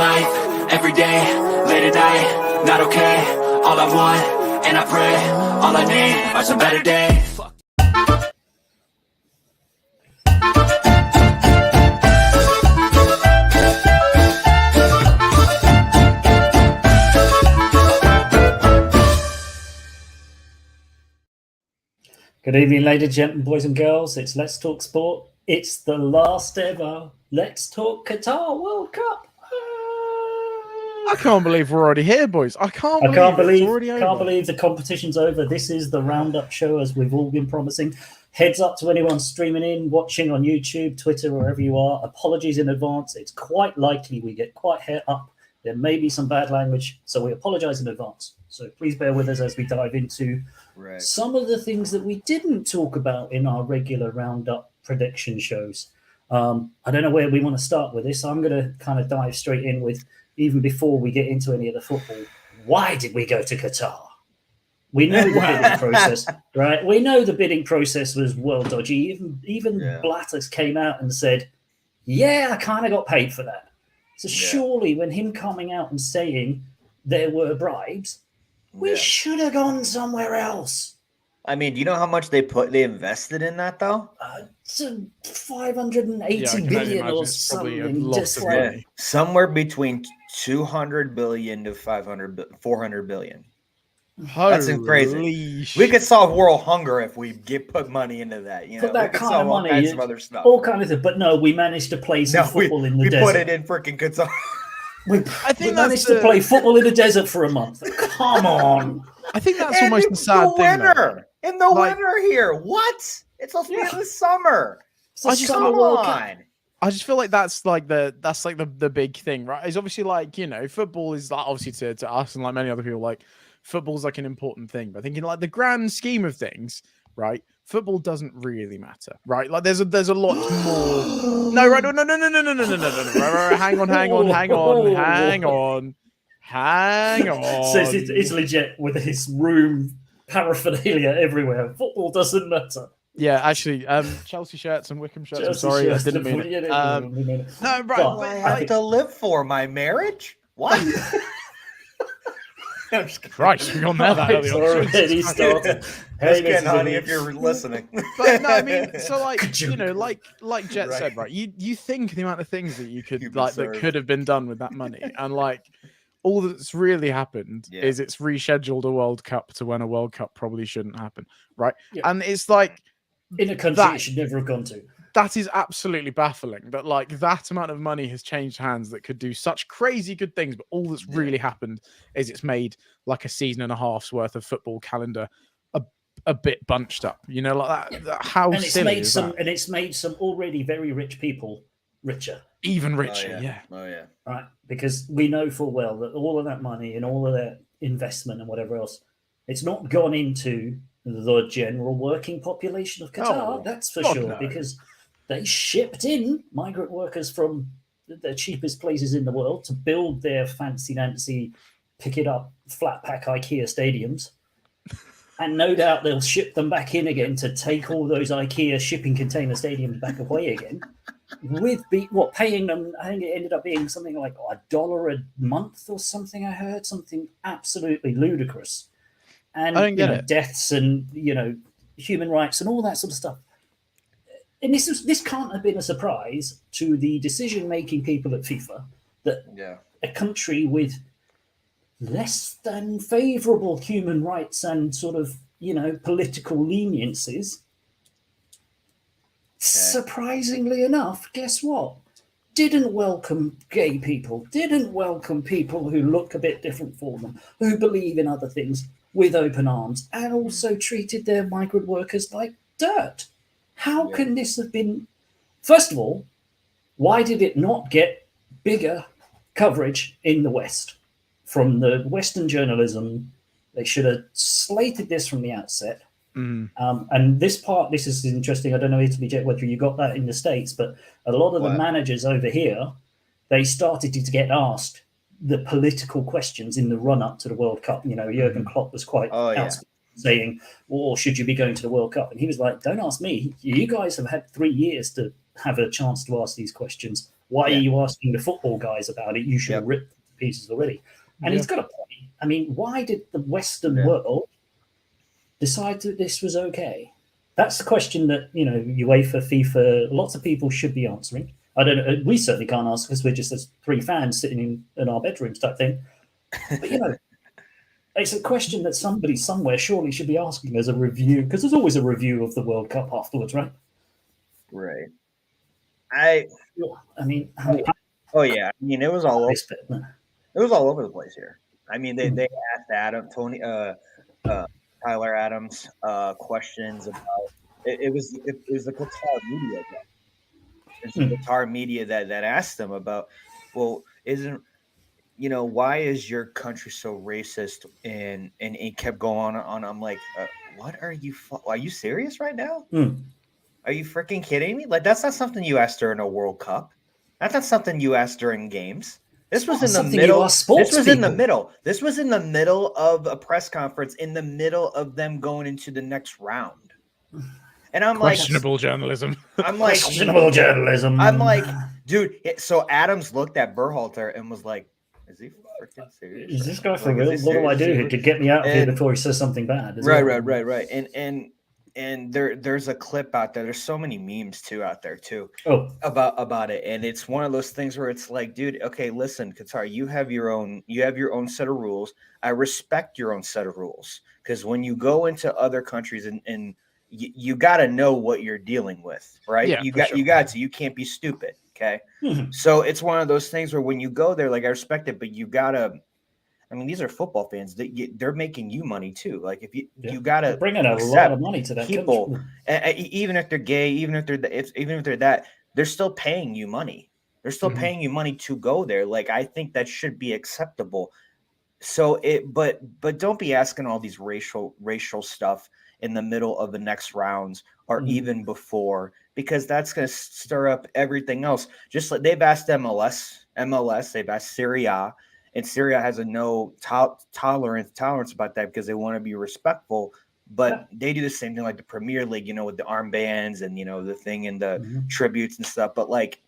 life, every day, late at night, not okay. All I want, and I pray, all I need are some better days. Good evening, ladies and gentlemen, boys and girls. It's Let's Talk Sport. It's the last ever Let's Talk Qatar World Cup. I can't believe we're already here, boys. I can't believe it's already over. Can't believe the competition's over. This is the roundup show, as we've all been promising. Heads up to anyone streaming in, watching on YouTube, Twitter, wherever you are. Apologies in advance. It's quite likely we get quite hair up. There may be some bad language, so we apologize in advance. So please bear with us as we dive into some of the things that we didn't talk about in our regular roundup prediction shows. I don't know where we want to start with this. I'm going to kind of dive straight in with, even before we get into any of the football, why did we go to Qatar? We know the bidding process, right? We know the bidding process was well dodgy. Even Blatters came out and said, yeah, I kind of got paid for that. So surely when him coming out and saying there were bribes, we should have gone somewhere else. I mean, do you know how much they invested in that though? 580 billion or something. Somewhere between 200 billion to 400 billion. That's crazy. We could solve world hunger if we put money into that. You know, put that we could kind solve of all money, kinds of other stuff. All kinds of things. But no, we managed to play some football in the desert. We put it in freaking Qatar. We managed to play football in the desert for a month. Come on. I think that's almost the sad thing. In the winter here. What? It's supposed to be in the summer. Come on. I just feel like that's the big thing, right? It's obviously like, you know, football is like obviously to us and like many other people, like football's like an important thing. But thinking like the grand scheme of things, right? Football doesn't really matter, right? Like there's a lot more. No, right? No. Right. Hang on. Says it's legit with his room paraphernalia everywhere. Football doesn't matter. Yeah, actually, Chelsea shirts and Wickham shirts. I'm sorry, I didn't mean it. No, right. But I have to live for my marriage. What? Christ, we on there that early on. Just kidding, honey, if you're listening. But no, I mean, so like you know, like Jet said, right? You think the amount of things that you could that could have been done with that money, and like all that's really happened is it's rescheduled a World Cup to when a World Cup probably shouldn't happen, right? Yeah. And it's like in a country it should never have gone to. That is absolutely baffling that like that amount of money has changed hands that could do such crazy good things, but all that's really happened is it's made like a season and a half's worth of football calendar a bit bunched up, you know, like that. Yeah. How and silly is that? And it's made some already very rich people richer, even richer. Right, because we know full well that all of that money and all of that investment and whatever else, it's not gone into the general working population of Qatar. That's for sure, no. Because they shipped in migrant workers from the cheapest places in the world to build their fancy-nancy, pick-it-up, flat-pack IKEA stadiums. And no doubt they'll ship them back in again to take all those IKEA shipping container stadiums back away again. Paying them, I think it ended up being something like $1 a month or something. I heard something absolutely ludicrous. And I don't get it. Deaths and, human rights and all that sort of stuff. And this can't have been a surprise to the decision-making people at FIFA that a country with less than favorable human rights and sort of, political leniencies, surprisingly enough, guess what? Didn't welcome gay people, didn't welcome people who look a bit different for them, who believe in other things with open arms, and also treated their migrant workers like dirt. How can this have been? First of all, why did it not get bigger coverage in the West? From the Western journalism, they should have slated this from the outset. And this is interesting. I don't know, Italy, Jet, whether you got that in the States, but a lot of the managers over here, they started to get asked the political questions in the run-up to the World Cup. Jurgen Klopp was quite outspoken, saying, well, should you be going to the World Cup? And he was like, don't ask me. You guys have had 3 years to have a chance to ask these questions. Why are you asking the football guys about it? You should have ripped pieces already. And he's got a point. I mean, why did the Western world decide that this was okay? That's the question that, you know, UEFA, FIFA, lots of people should be answering. I don't know. We certainly can't answer because we're just as 3 fans sitting in our bedrooms type thing. But, you know, it's a question that somebody somewhere surely should be asking as a review, because there's always a review of the World Cup afterwards, right? Right. I mean, it was all over. It was all over the place here. I mean, they asked Tyler Adams questions about it was the Qatar media. It's the Qatar media that asked them about, well, why is your country so racist? And it kept going on. I'm like, what are you serious right now? Are you freaking kidding me? Like, that's not something you asked during a World Cup. That's not something you asked during games. This was in the middle. This was in the middle. This was in the middle of a press conference, in the middle of them going into the next round. And I'm questionable journalism. I'm like, questionable journalism. I'm like, dude. So Adams looked at Berhalter and was like, "Is he freaking serious? Is this guy for real? What do I do to get me out of here before he says something bad?" Right. And there's a clip out there. There's so many memes too out there too about it. And it's one of those things where it's like, dude, okay, listen, Qatar, you have your own set of rules. I respect your own set of rules, because when you go into other countries and you got to know what you're dealing with, right? Yeah, you got to. You can't be stupid, okay? So it's one of those things where when you go there, like, I respect it, but you gotta. I mean, these are football fans. They're making you money too. Like, if you gotta bring in a lot of money to that people, even if they're gay, even if they're that, they're still paying you money. They're still paying you money to go there. Like, I think that should be acceptable. So but don't be asking all these racial stuff in the middle of the next rounds or even before, because that's going to stir up everything else. Just like they've asked MLS, they've asked Serie A, and Serie A has a no tolerance about that because they want to be respectful. But they do the same thing like the Premier League, with the armbands and, the thing and the tributes and stuff. But like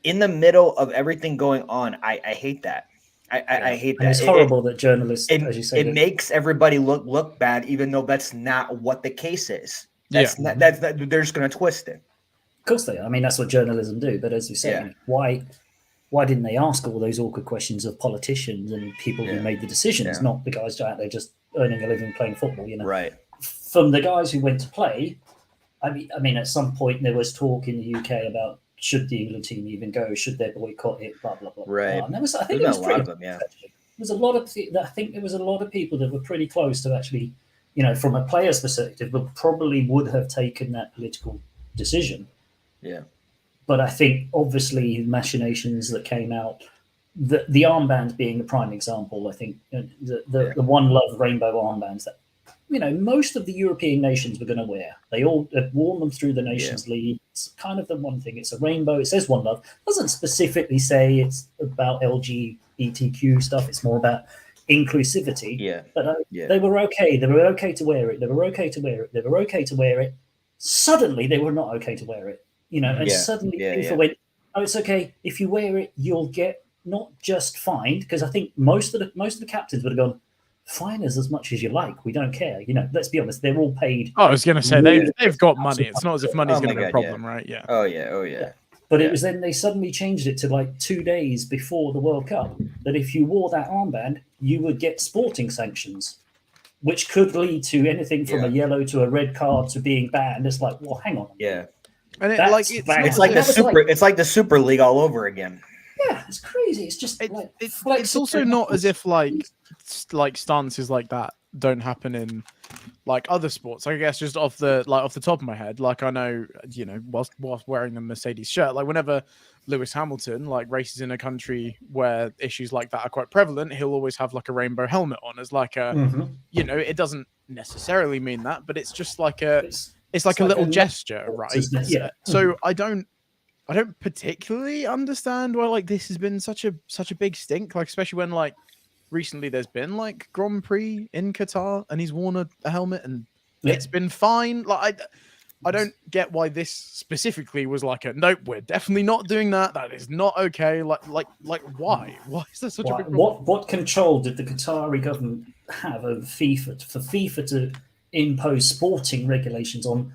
in the middle of everything going on, I hate that. I hate that. And it's horrible that journalists, as you say, it makes everybody look bad, even though that's not what the case is. That's they're just going to twist it. Of course they are. I mean, that's what journalism do. But as you say, why didn't they ask all those awkward questions of politicians and people who made the decisions, not the guys out there just earning a living playing football? Right. From the guys who went to play, I mean, at some point there was talk in the UK about, should the England team even go? Should they boycott it? Blah blah blah. Right. And there was, I think, a lot of them. Yeah. There's a lot of. I think there was a lot of people that were pretty close to actually, from a player's perspective, but probably would have taken that political decision. Yeah. But I think obviously machinations that came out, the armband being the prime example. I think the One Love rainbow armbands that most of the European nations were going to wear. They all had worn them through the Nations League. It's kind of the one thing. It's a rainbow. It says One Love. It doesn't specifically say it's about LGBTQ stuff. It's more about inclusivity. Yeah. But they were okay. They were okay to wear it. They were okay to wear it. They were okay to wear it. Suddenly, they were not okay to wear it. And suddenly FIFA went, oh, it's okay. If you wear it, you'll get not just fined, because I think most of the captains would have gone, fine us as much as you like. We don't care. Let's be honest. They're all paid. I was going to say they've got money. It's not as if money's going to be a problem, right? Yeah. Oh yeah. But it was then they suddenly changed it to like 2 days before the World Cup that if you wore that armband, you would get sporting sanctions, which could lead to anything from a yellow to a red card to being banned. It's like, well, hang on. Yeah. And it's like the Super League all over again. Yeah, it's crazy. It's just it's also not as if like stances like that don't happen in like other sports. I guess just off the top of my head, like I know, whilst wearing the Mercedes shirt, like whenever Lewis Hamilton like races in a country where issues like that are quite prevalent, he'll always have like a rainbow helmet on as like a it doesn't necessarily mean that, but it's just like it's like a little gesture, right? Yeah. So I don't particularly understand why like this has been such a big stink, like especially when like recently there's been like Grand Prix in Qatar and he's worn a helmet and it's been fine. Like I don't get why this specifically was like a nope. We're definitely not doing that. That is not okay. Like why? Why is there such a big problem? What control did the Qatari government have over FIFA for FIFA to impose sporting regulations on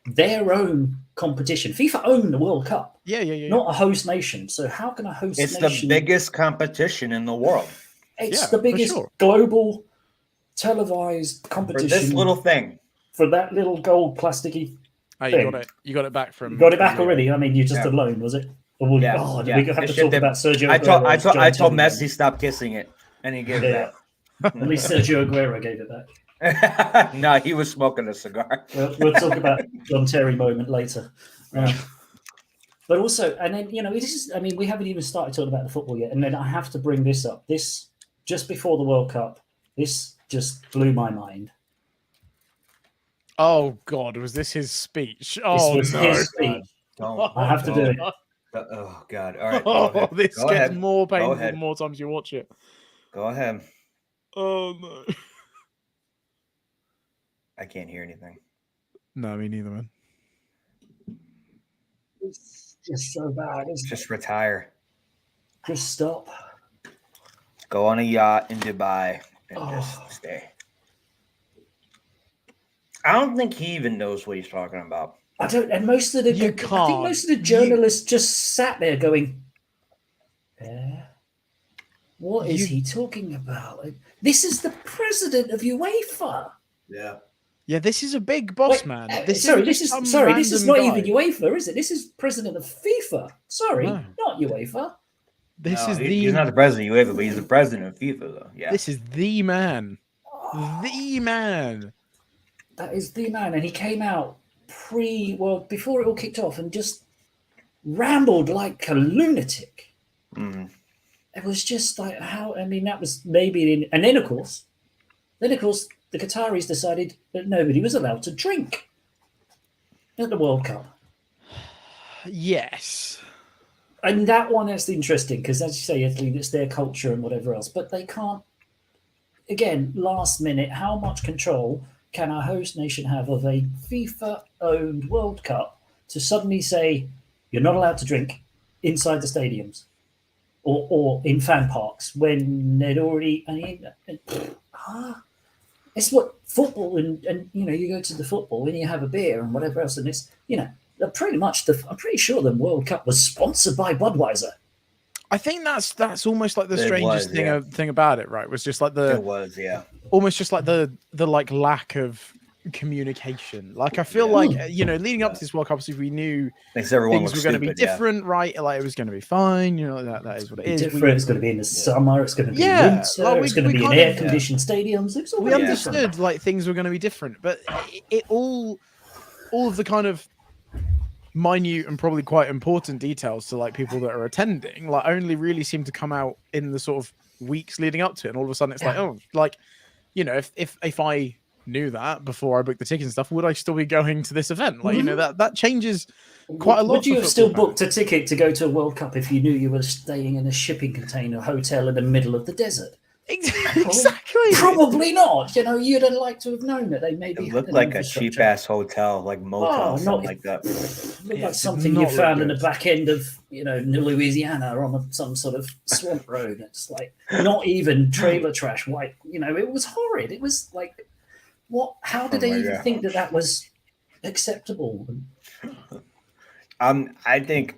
their own competition? FIFA own the World Cup. Yeah. Not a host nation. So how can a host It's nation... the biggest competition in the world. It's the biggest global televised competition. For this little thing. For that little gold plasticky thing. You got it back from... You got it back already? I mean, you just alone, was it? Or we have to talk about Sergio Aguero. I told Messi stop kissing it, and he gave it back. At least Sergio Aguero gave it back. No, he was smoking a cigar. We'll talk about John Terry moment later. But also, and then, this is, I mean, we haven't even started talking about the football yet. And then I have to bring this up. This, just before the World Cup, this just blew my mind. Oh, God, was this his speech? Oh, this was his speech. I have to do it. Oh, God. All right. This gets more painful the more times you watch it. Go ahead. Oh, no. I can't hear anything. No, me neither, man. It's just so bad. Just retire. Just stop. Go on a yacht in Dubai and just stay. I don't think he even knows what he's talking about. I don't, and most of the I think most of the journalists just sat there going, what is he talking about? This is the president of UEFA. Yeah, this is a big boss, man. This is not even UEFA, is it? This is president of FIFA. Sorry, not UEFA. He's not the president of UEFA, but he's the president of FIFA, though. Yeah, this is the man. The man. That is the man, and he came out before it all kicked off, and just rambled like a lunatic. It was just like that was maybe and then of course the Qataris decided that nobody was allowed to drink at the World Cup. Yes. And that one is interesting because, as you say, Italy, it's their culture and whatever else, but they can't, again, last minute, how much control can a host nation have of a FIFA-owned World Cup to suddenly say you're not allowed to drink inside the stadiums or in fan parks when they'd already... it's what football and you go to the football and you have a beer and whatever else, and it's, pretty much I'm pretty sure the World Cup was sponsored by Budweiser. I think that's almost like the strangest thing about it, right? Was just like almost just like the like lack of communication. Like I feel like leading up to this World Cup, obviously we knew things were going to be different, right? Like it was going to be fine. that is what it is. Different. It's going to be in the summer. It's going to be winter. Like it's going to be in air-conditioned stadiums. We understood like things were going to be different, but it all of the kind of minute and probably quite important details to like people that are attending like only really seem to come out in the sort of weeks leading up to it, and all of a sudden it's if I knew that before I booked the tickets and stuff, would I still be going to this event? Like that changes quite a lot. Would you have still booked a ticket to go to a World Cup if you knew you were staying in a shipping container hotel in the middle of the desert? Exactly. Probably not. You'd have liked to have known that they maybe looked like a cheap ass hotel, like motel, something like that. Looked like something you found in the back end of Louisiana on some sort of swamp road. It's like not even trailer trash. Like it was horrid. It was like, what? How did they even think that was acceptable? I think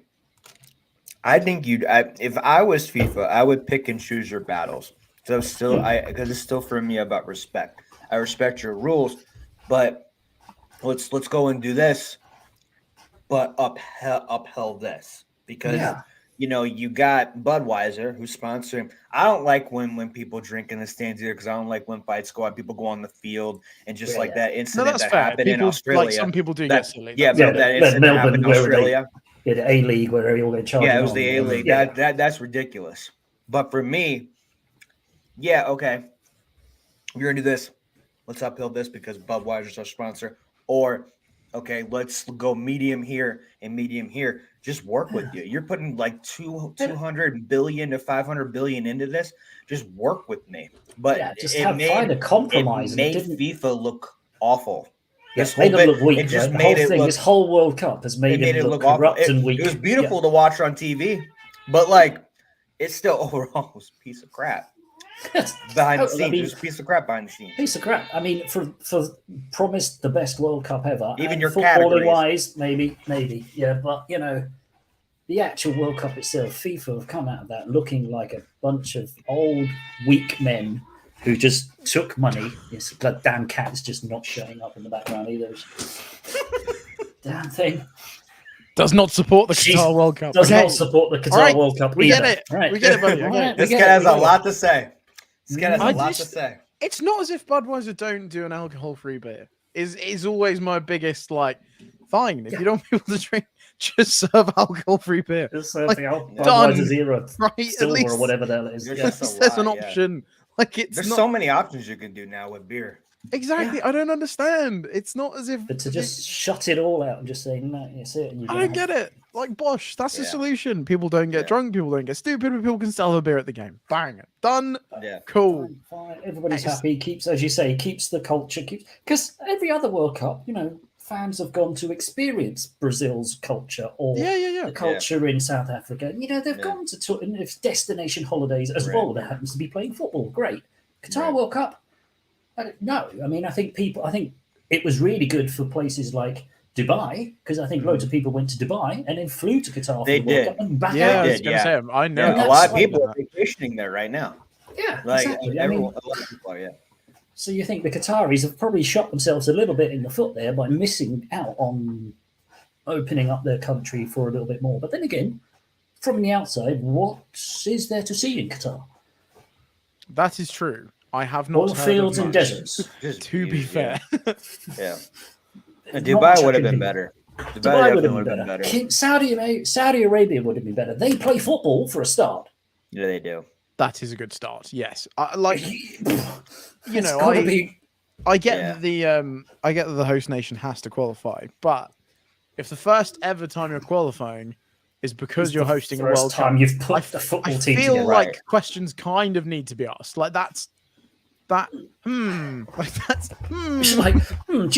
if I was FIFA, I would pick and choose your battles. So because it's still for me about respect. I respect your rules, but let's go and do this, but upheld this because you got Budweiser who's sponsoring. I don't like when people drink in the stands either because I don't like when fights go on. People go on the field and just that incident that happened in Australia. Like some people do get silly. That incident happened in Australia. The A-League where they all get charged. Yeah, it was the A-League. That's ridiculous. But for me. Yeah, okay. We're going to do this. Let's uphill this because Budweiser's our sponsor. Or, okay, let's go medium here and medium here. Just work with you. You're putting like 200 billion to 500 billion into this. Just work with me. But find a compromise. It made FIFA look awful. This made whole them bit, look weak. it just right? made it look. This whole World Cup has made it look awful. corrupt and weak. It was beautiful to watch on TV, but like it still overall was a piece of crap behind the scenes. It was a piece of crap behind the scenes. Piece of crap. I mean, for promised the best World Cup ever. Even your footballing wise, maybe, yeah. But you know, the actual World Cup itself, FIFA have come out of that looking like a bunch of old, weak men who just took money. Yes, the damn cat's just not showing up in the background either. Damn thing. Does not support the Qatar World Cup. Does not support the Qatar World Cup we either. Get it. Right. We get it, buddy. Okay. This guy has a lot to say. This guy has a lot to say. It's not as if Budweiser don't do an alcohol-free beer. Is always my biggest, like, fine. If you don't want people to drink, just serve alcohol-free beer. Just serve like, the Budweiser Zero, right? silver, or whatever the hell it is. There's an option. Like there's so many options you can do now with beer. Exactly. I don't understand. It's not as if. But to just shut it all out and just say, no, it's it. And I don't get it. Like, Bosh, that's the solution. People don't get drunk. People don't get stupid. But people can still have a beer at the game. Bang. Done. Yeah. Cool. Fine. Everybody's happy. Keeps, as you say, keeps the culture. Because every other World Cup, you know, fans have gone to experience Brazil's culture or the culture in South Africa. You know, they've gone to destination holidays as well. That happens to be playing football. Great. Qatar World Cup. No, I mean, I think it was really good for places like Dubai, because I think loads of people went to Dubai and then flew to Qatar for the World Cup and back out. I was going to say, I know. A lot of people are vacationing there right now. Yeah, like exactly. a lot of people are, So you think the Qataris have probably shot themselves a little bit in the foot there by missing out on opening up their country for a little bit more. But then again, from the outside, what is there to see in Qatar? That is true. I have not Oil fields and deserts. To be fair. Yeah. Dubai would have been better. Dubai would have been better. Saudi Arabia would have been better. They play football for a start. Yeah, they do. That is a good start. Yes. I get that the host nation has to qualify, but if the first ever time you're qualifying is because you're hosting a World Cup, you've put the football team I feel together. like questions kind of need to be asked. Like that's do you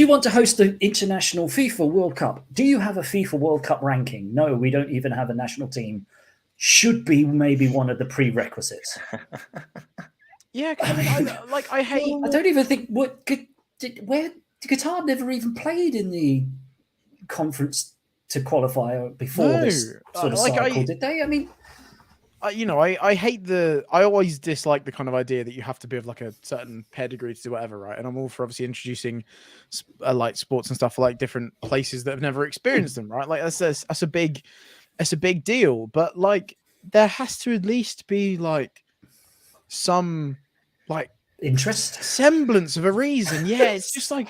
want to host the international FIFA World Cup? Do you have a FIFA World Cup ranking? No, we don't even have a national team. Should be maybe one of the prerequisites. Yeah, I hate. I don't even think where Qatar never even played in the conference to qualify before this sort of cycle, did they? I mean. I hate I always dislike the kind of idea that you have to be of like a certain pedigree to do whatever, right? And I'm all for obviously introducing like sports and stuff for like different places that have never experienced them, right? Like that's a big deal, but like there has to at least be like some like interest, semblance of a reason. Yeah, it's just like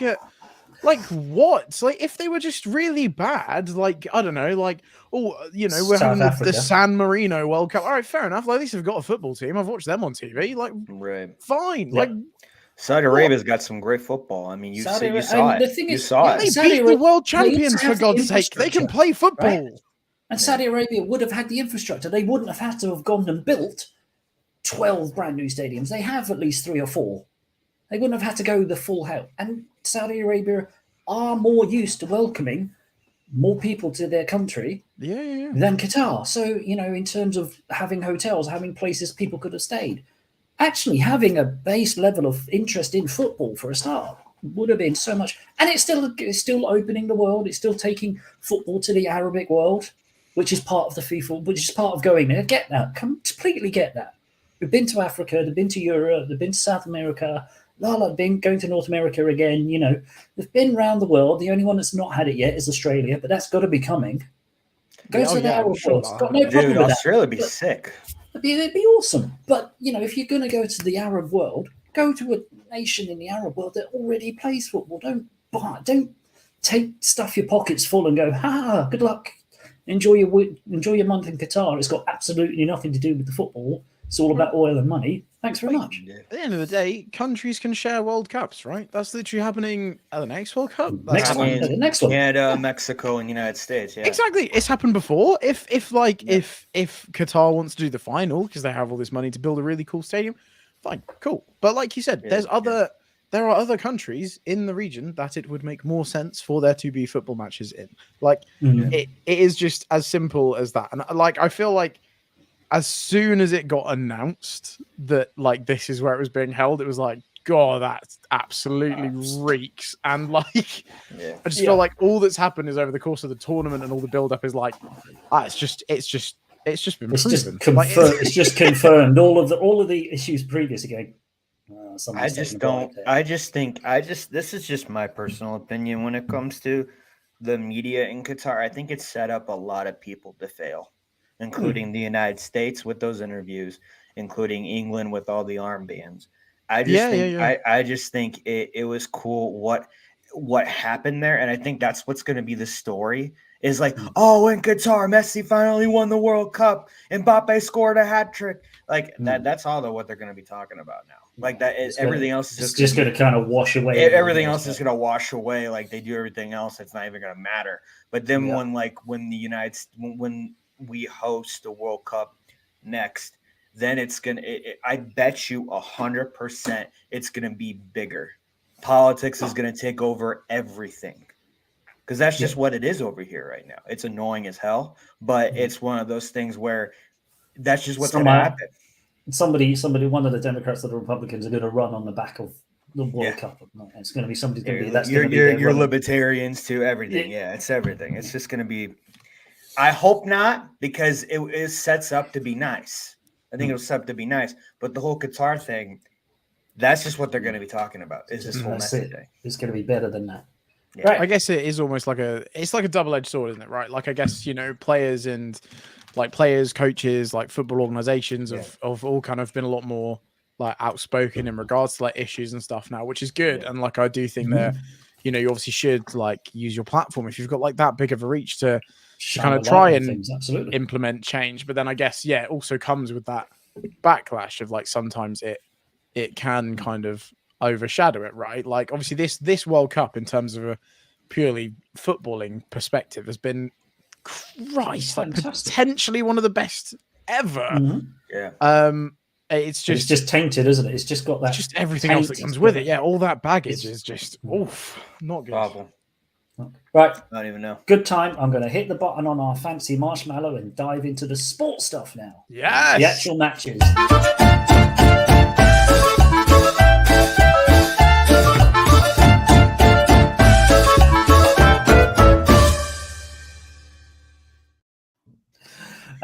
what? Like if they were just really bad, like I don't know, like we're South having Africa. the San Marino World Cup. All right, fair enough. Like at least they've got a football team. I've watched them on TV. Like fine. Yeah. Like Saudi Arabia's got some great football. I mean, you saw it. The thing you is, saw they it. beat the world champions for God's sake. They can play football. Right? And Saudi Arabia would have had the infrastructure. They wouldn't have had to have gone and built 12 brand new stadiums. They have at least 3 or 4. They wouldn't have had to go the full hell. And Saudi Arabia are more used to welcoming more people to their country than Qatar. So, in terms of having hotels, having places people could have stayed, actually having a base level of interest in football for a start would have been so much. And it's still opening the world. It's still taking football to the Arabic world, which is part of the FIFA, which is part of going there. Get that. Completely get that. We've been to Africa, they've been to Europe, they've been to South America, been going to North America again. They've been around the world. The only one that's not had it yet is Australia, but that's got to be coming. Go to the Arab world. Got no problem with Australia would be that. sick. It'd be awesome. But, if you're going to go to the Arab world, go to a nation in the Arab world that already plays football. Don't stuff your pockets full and go, good luck. Enjoy your month in Qatar. It's got absolutely nothing to do with the football. It's all about oil and money. Thanks very much. At the end of the day, countries can share World Cups, right? That's literally happening at the next World Cup. The next one. Canada, Mexico, and United States. Yeah, exactly. It's happened before. If Qatar wants to do the final because they have all this money to build a really cool stadium, fine, cool. But like you said, there's there are other countries in the region that it would make more sense for there to be football matches in. Like it is just as simple as that. And like I feel like as soon as it got announced that like this is where it was being held, it was like, God, that absolutely reeks. And like I just feel like all that's happened is over the course of the tournament and all the build up is like, it's just been proven. It's just confirmed all of the issues previous again. This is just my personal opinion when it comes to the media in Qatar. I think it's set up a lot of people to fail, including the United States with those interviews, including England with all the armbands. I just think it was cool what happened there, and I think that's what's going to be the story. Is like, oh, in Qatar, Messi finally won the World Cup, and Mbappe scored a hat trick. Like that's all what they're going to be talking about now. Like that is everything else is just going to kind of wash away. Everything else is going to wash away. Like they do everything else, it's not even going to matter. But then when we host the World Cup next, then it's gonna. I bet you 100% it's going to be bigger. Politics is going to take over everything. Because that's just what it is over here right now. It's annoying as hell, but it's one of those things where that's just what's going to happen. Somebody, one of the Democrats or the Republicans are going to run on the back of the World Cup. It's going to be somebody's going to be. That's you're libertarians to everything. Yeah, it's everything. It's just going to be. I hope not, because it sets up to be nice. I think it'll set up to be nice, but the whole Qatar thing, that's just what they're going to be be about. Is this whole Messi thing? It's going to be better than that. Yeah. Right. I guess it is almost like a double-edged sword, isn't it? Right. Like I guess, players and coaches, like football organizations have all kind of been a lot more like outspoken in regards to like issues and stuff now, which is good. Yeah. And like I do think that, you obviously should like use your platform if you've got like that big of a reach to kind of try and implement change. But then I guess, it also comes with that backlash of like sometimes it can kind of overshadow it, right? Like obviously this World Cup in terms of a purely footballing perspective has been potentially one of the best ever. It's just tainted, isn't it? It's just got that, just everything else that comes with it. All that baggage is just not good. Problem. Right, I don't even know. Good time. I'm going to hit the button on our fancy marshmallow and dive into the sports stuff now. Yes, the actual matches.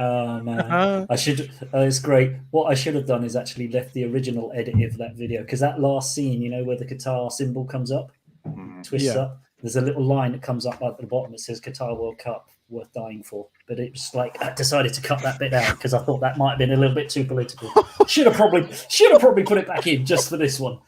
Oh man, I should. It's great. What I should have done is actually left the original edit of that video, because that last scene, where the Qatar symbol comes up, twists up. There's a little line that comes up at the bottom that says Qatar World Cup, worth dying for. But it was like I decided to cut that bit out because I thought that might have been a little bit too political. Should have probably put it back in just for this one.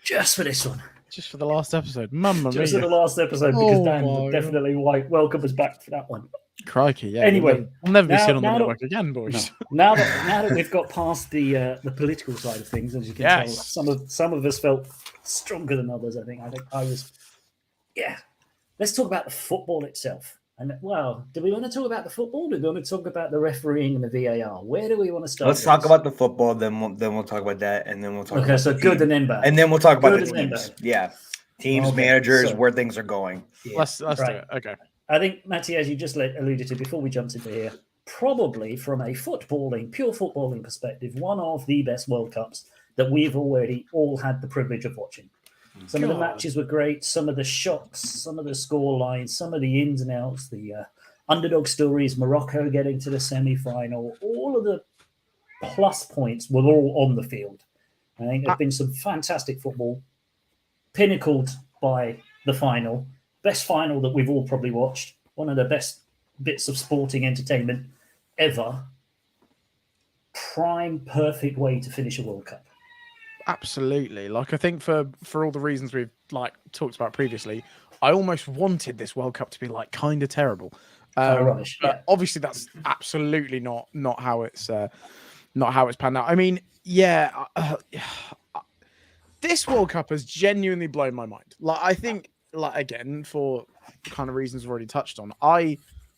Just for this one. Just for the last episode. Mamma mia. Just for the last episode, because Dan would definitely welcome us back for that one. Crikey, yeah. Anyway, we'll never be sitting on the network again, boys. No. Now that we've got past the political side of things, as you can tell, some of us felt stronger than others. I think I was. Yeah, let's talk about the football itself. And do we want to talk about the football? Do we want to talk about the refereeing and the VAR? Where do we want to start? Let's talk about the football, then we'll talk about that, and then we'll talk. Okay, so good and then bad, and then we'll talk about the teams. Yeah, teams, managers, where things are going. Yeah. Let's do it. Okay. I think, Matty, as you just alluded to before we jumped into here, probably from a pure footballing perspective, one of the best World Cups that we've already all had the privilege of watching. Some of the matches were great, some of the shocks, some of the score lines, some of the ins and outs, the underdog stories, Morocco getting to the semi-final, all of the plus points were all on the field. I think there's been some fantastic football, pinnacled by the final. Best final that we've all probably watched. One of the best bits of sporting entertainment ever. Prime, perfect way to finish a World Cup. Absolutely. Like I think for all the reasons we've like talked about previously, I almost wanted this World Cup to be like kind of terrible. Rubbish. But obviously that's absolutely not how it's panned out. I mean, this World Cup has genuinely blown my mind. Like I think. Like again, for kind of reasons we've already touched on, I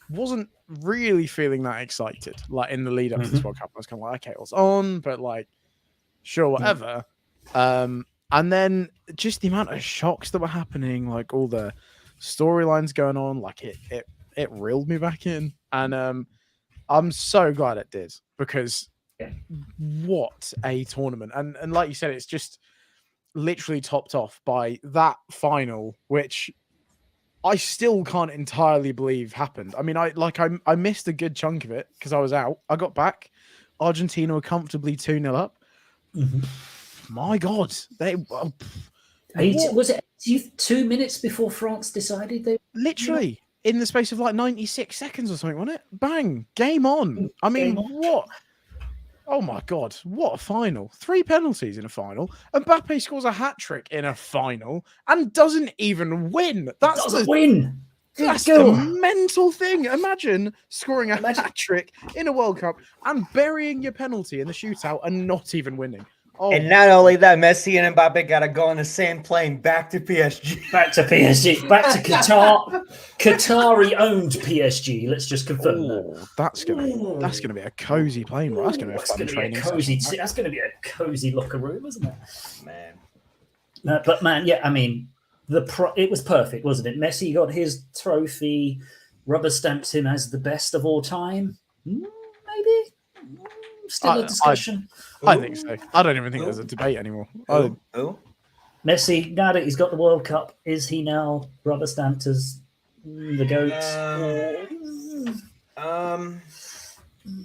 wasn't really feeling that excited. Like in the lead up to this World Cup, I was kind of like, okay, what's on? But like, sure, whatever. And then just the amount of shocks that were happening, like all the storylines going on, like it reeled me back in. And I'm so glad it did, because what a tournament. And like you said, it's just literally topped off by that final, which I still can't entirely believe happened. I mean, I missed a good chunk of it because I was out. I got back. Argentina were comfortably 2-0 up. My God, was it 2 minutes before France decided they literally in the space of like 96 seconds or something, wasn't it? Bang, game on. I mean, what? Oh my God, what a final. 3 penalties in a final. Mbappe scores a hat-trick in a final and doesn't even win. That's the mental thing. Imagine scoring a hat-trick in a World Cup and burying your penalty in the shootout and not even winning. Oh. And not only that, Messi and Mbappe got to go on the same plane back to PSG. Back to PSG. Back to Qatar. Qatari-owned PSG. Let's just confirm that. That's gonna be a cozy plane, right? That's gonna be a fun training session. That's gonna be a cozy locker room, isn't it? Man. But man, yeah, I mean, it was perfect, wasn't it? Messi got his trophy, rubber stamps him as the best of all time. Maybe. Still a discussion. I think so. I don't even think there's a debate anymore. Messi, now that he's got the World Cup, is he now rubber stamped as the GOAT?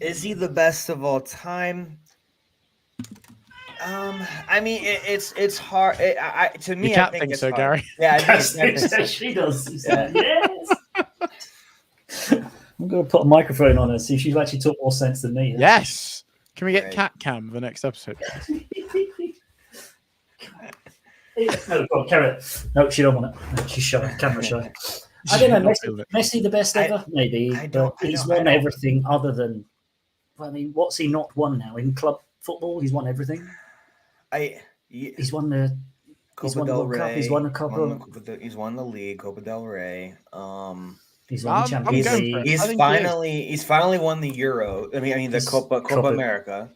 Is he the best of all time? I mean, it's hard. To me, I think think it's so, hard. Gary. Yeah, she does. Yes. I'm going to put a microphone on her, see if she's actually talk more sense than me. Yes. Can we get cat cam for the next episode? No, carry it. No, she don't want it. No, she's shy. Camera shy. I don't know. Messi the best ever? Maybe. He's won everything other than. I mean, what's he not won now in club football? He's won everything. He's won the. He's won the World Cup. He's won a couple. He's won the league, Copa del Rey. He's won the Champions League. He's finally won the Euro. I mean the Copa America.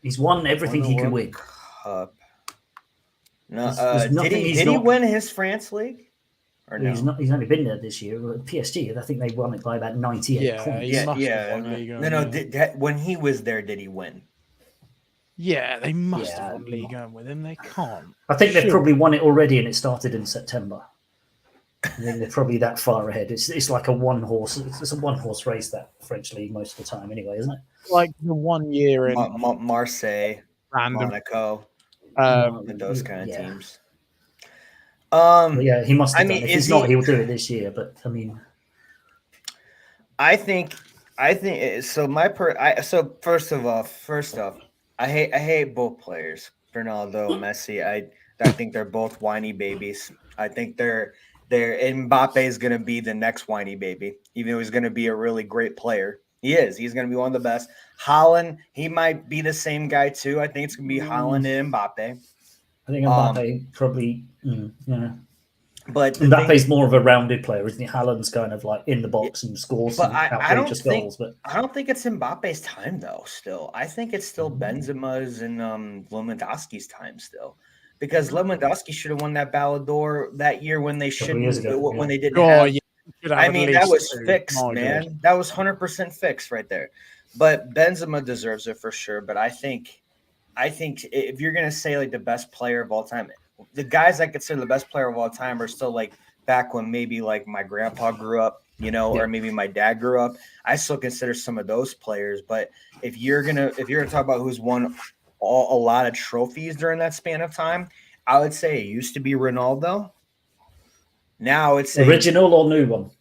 He's won everything he can win. Cup. No, did he win his France league? Or no? He's only been there this year. PSG, I think they won it by about 98 points. Yeah. When he was there, did he win? Yeah, they must have won League with him. They can't. I think they've probably won it already, and it started in September. I think they're probably that far ahead. It's like a one horse race, that French league most of the time, anyway, isn't it? Like the 1 year in Marseille, Monaco, and those kind of teams. He must have done. If he's not, he'll do it this year. But I mean, I think so. So first off, I hate both players, Ronaldo, Messi. I think they're both whiny babies. I think Mbappe is going to be the next whiny baby, even though he's going to be a really great player. He is. He's going to be one of the best. Haaland, he might be the same guy too. I think it's going to be Haaland and Mbappe. I think Mbappe probably, But Mbappe's more of a rounded player, isn't he? Haaland's kind of like in the box and scores some outrageous goals. But I don't think it's Mbappe's time though. Still, I think it's still Benzema's and Lewandowski's time still. Because Lewandowski should have won that Ballon d'Or that year when they shouldn't, when they didn't have. Yeah. I mean, that was fixed, man. God. That was 100% fixed right there. But Benzema deserves it for sure. But I think if you're gonna say like the best player of all time, the guys I consider the best player of all time are still like back when maybe like my grandpa grew up, or maybe my dad grew up. I still consider some of those players. But if you're gonna talk about who's won a lot of trophies during that span of time, I would say it used to be Ronaldo. Now it's original or new one.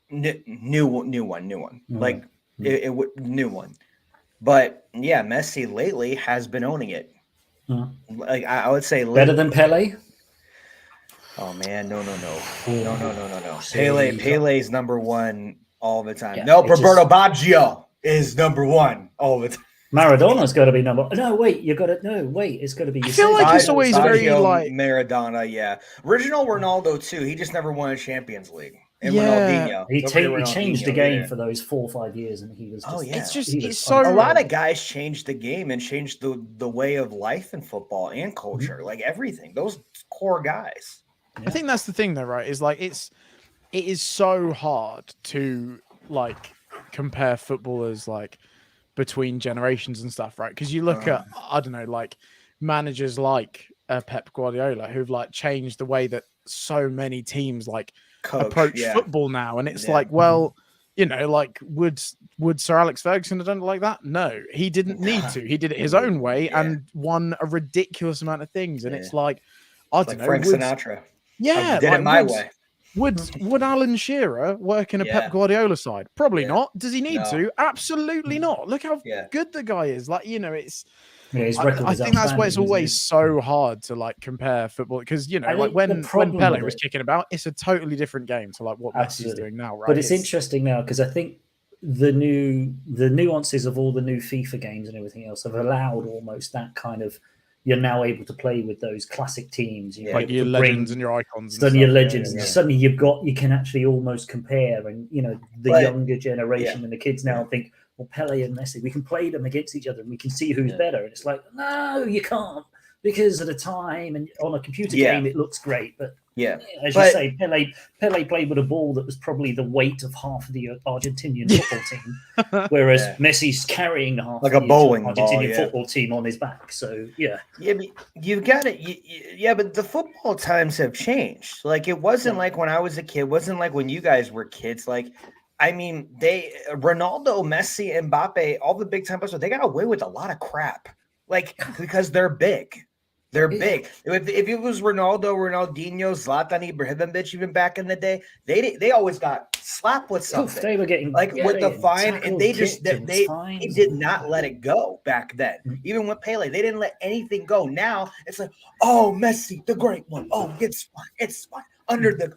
New one. Mm-hmm. Like it new one. But yeah, Messi lately has been owning it. Mm-hmm. Like I would say better than Pele. Oh man, no. Pele's number one all the time. Yeah, Roberto Baggio is number one all the time. Maradona's got to be number. No, wait, it's got to be. I feel like it's always very like Maradona. Yeah, original Ronaldo too. He just never won a Champions League. And Yeah. Ronaldinho. He Don't forget changed Ronaldinho, the game didn't. for those 4 or 5 years, and he was just. Oh, yeah. It's so A lot of guys changed the game and changed the way of life in football and culture, like everything. Those core guys. I think that's the thing, though, right? Is like it is so hard to like compare footballers like between generations and stuff, right? Because you look at, I don't know, like managers like Pep Guardiola who've like changed the way that so many teams like approach football now, and it's like, well, you know, like would Sir Alex Ferguson have done it like that? No, he didn't need to. He did it his own way and won a ridiculous amount of things. And it's like, I don't know, Frank Sinatra. Yeah, did it my way. Would Alan Shearer work in a Pep Guardiola side? Probably not. Does he need to? Absolutely not. Look how good the guy is. Like, you know, it's. Yeah, his record I is think that's why it's outstanding, always so hard to like compare football, because you know, like when Pele was kicking about, it's a totally different game to like what Messi's doing now, right? But it's interesting now because I think the nuances of all the new FIFA games and everything else have allowed almost that kind of. You're now able to play with those classic teams, like your legends and your icons. Suddenly, your legends. Suddenly, you can actually almost compare, and you know the younger generation and the kids now think, well, Pele and Messi, we can play them against each other, and we can see who's better. And it's like, no, you can't, because at the time and on a computer game, it looks great, but as you say, Pele played with a ball that was probably the weight of half of the Argentinian football team, whereas Messi's carrying half like of a the bowling Argentinian football team on his back. So but you've got it. But the football times have changed. Like it wasn't like when I was a kid. It wasn't like when you guys were kids. Like, I mean, Ronaldo, Messi, Mbappe, all the big time players, they got away with a lot of crap. Like because they're big. They're big. If it was Ronaldo, Ronaldinho, Zlatan Ibrahimovic, even back in the day, they always got slapped with something. They were getting with the fine, and they did not let it go back then. Even with Pele, they didn't let anything go. Now it's like, oh, Messi, the great one. Oh, it's fine. Under the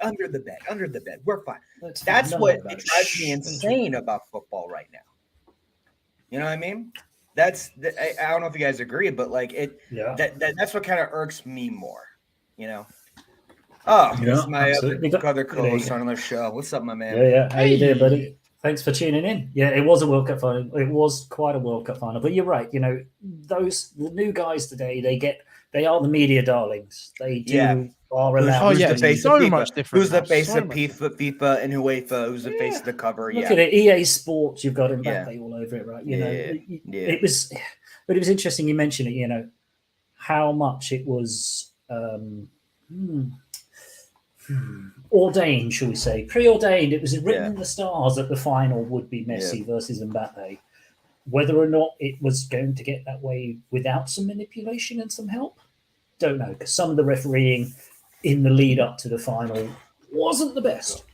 bed. We're fine. That's what it drives me insane about football right now. You know what I mean? I don't know if you guys agree, but like that's what kind of irks me more, you know. This is my other co-host on the show. What's up, my man? Yeah. How you doing, buddy? Thanks for tuning in. Yeah, it was a World Cup final. It was quite a World Cup final. But you're right. You know, the new guys today, they are the media darlings. They are allowed. Who's the face of FIFA? Much different. Who's the face of FIFA and UEFA? Who's the face of the cover? Look at it. EA Sports. You've got Mbappe all over it, right? You know, it was. But it was interesting. You mentioned it. You know, how much it was. Ordained, shall we say, preordained. It was written in the stars that the final would be Messi versus Mbappe. Whether or not it was going to get that way without some manipulation and some help, don't know, because some of the refereeing in the lead up to the final wasn't the best.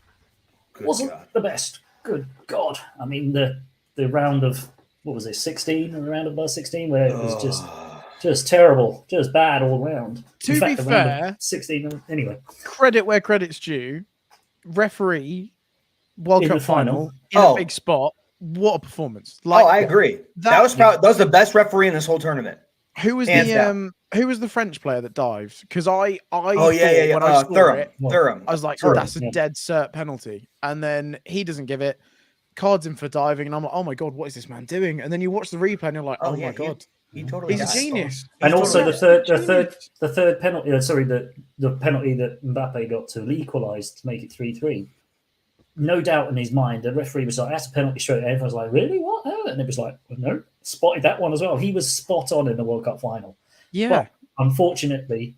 The best. Good God. I mean, the round of, what was it, 16? The round of about 16, where it was just terrible, just bad all around. To be fair, 16 anyway. Credit where credit's due. Referee, World Cup final in a big spot. What a performance! Like, I agree. That was the best referee in this whole tournament. Who was the French player that dived? Because I when I saw it, Thuram. I was like, that's a dead cert penalty, and then he doesn't give it. Cards in for diving, and I'm like, oh my god, what is this man doing? And then you watch the replay, and you're like, oh my god. He's a genius. And also the third penalty. The penalty that Mbappe got to equalise to make it 3-3. No doubt in his mind, the referee was like, "That's a penalty straight." Everyone was like, "Really? What?" And it was like, "No." Spotted that one as well. He was spot on in the World Cup final. Yeah. But unfortunately,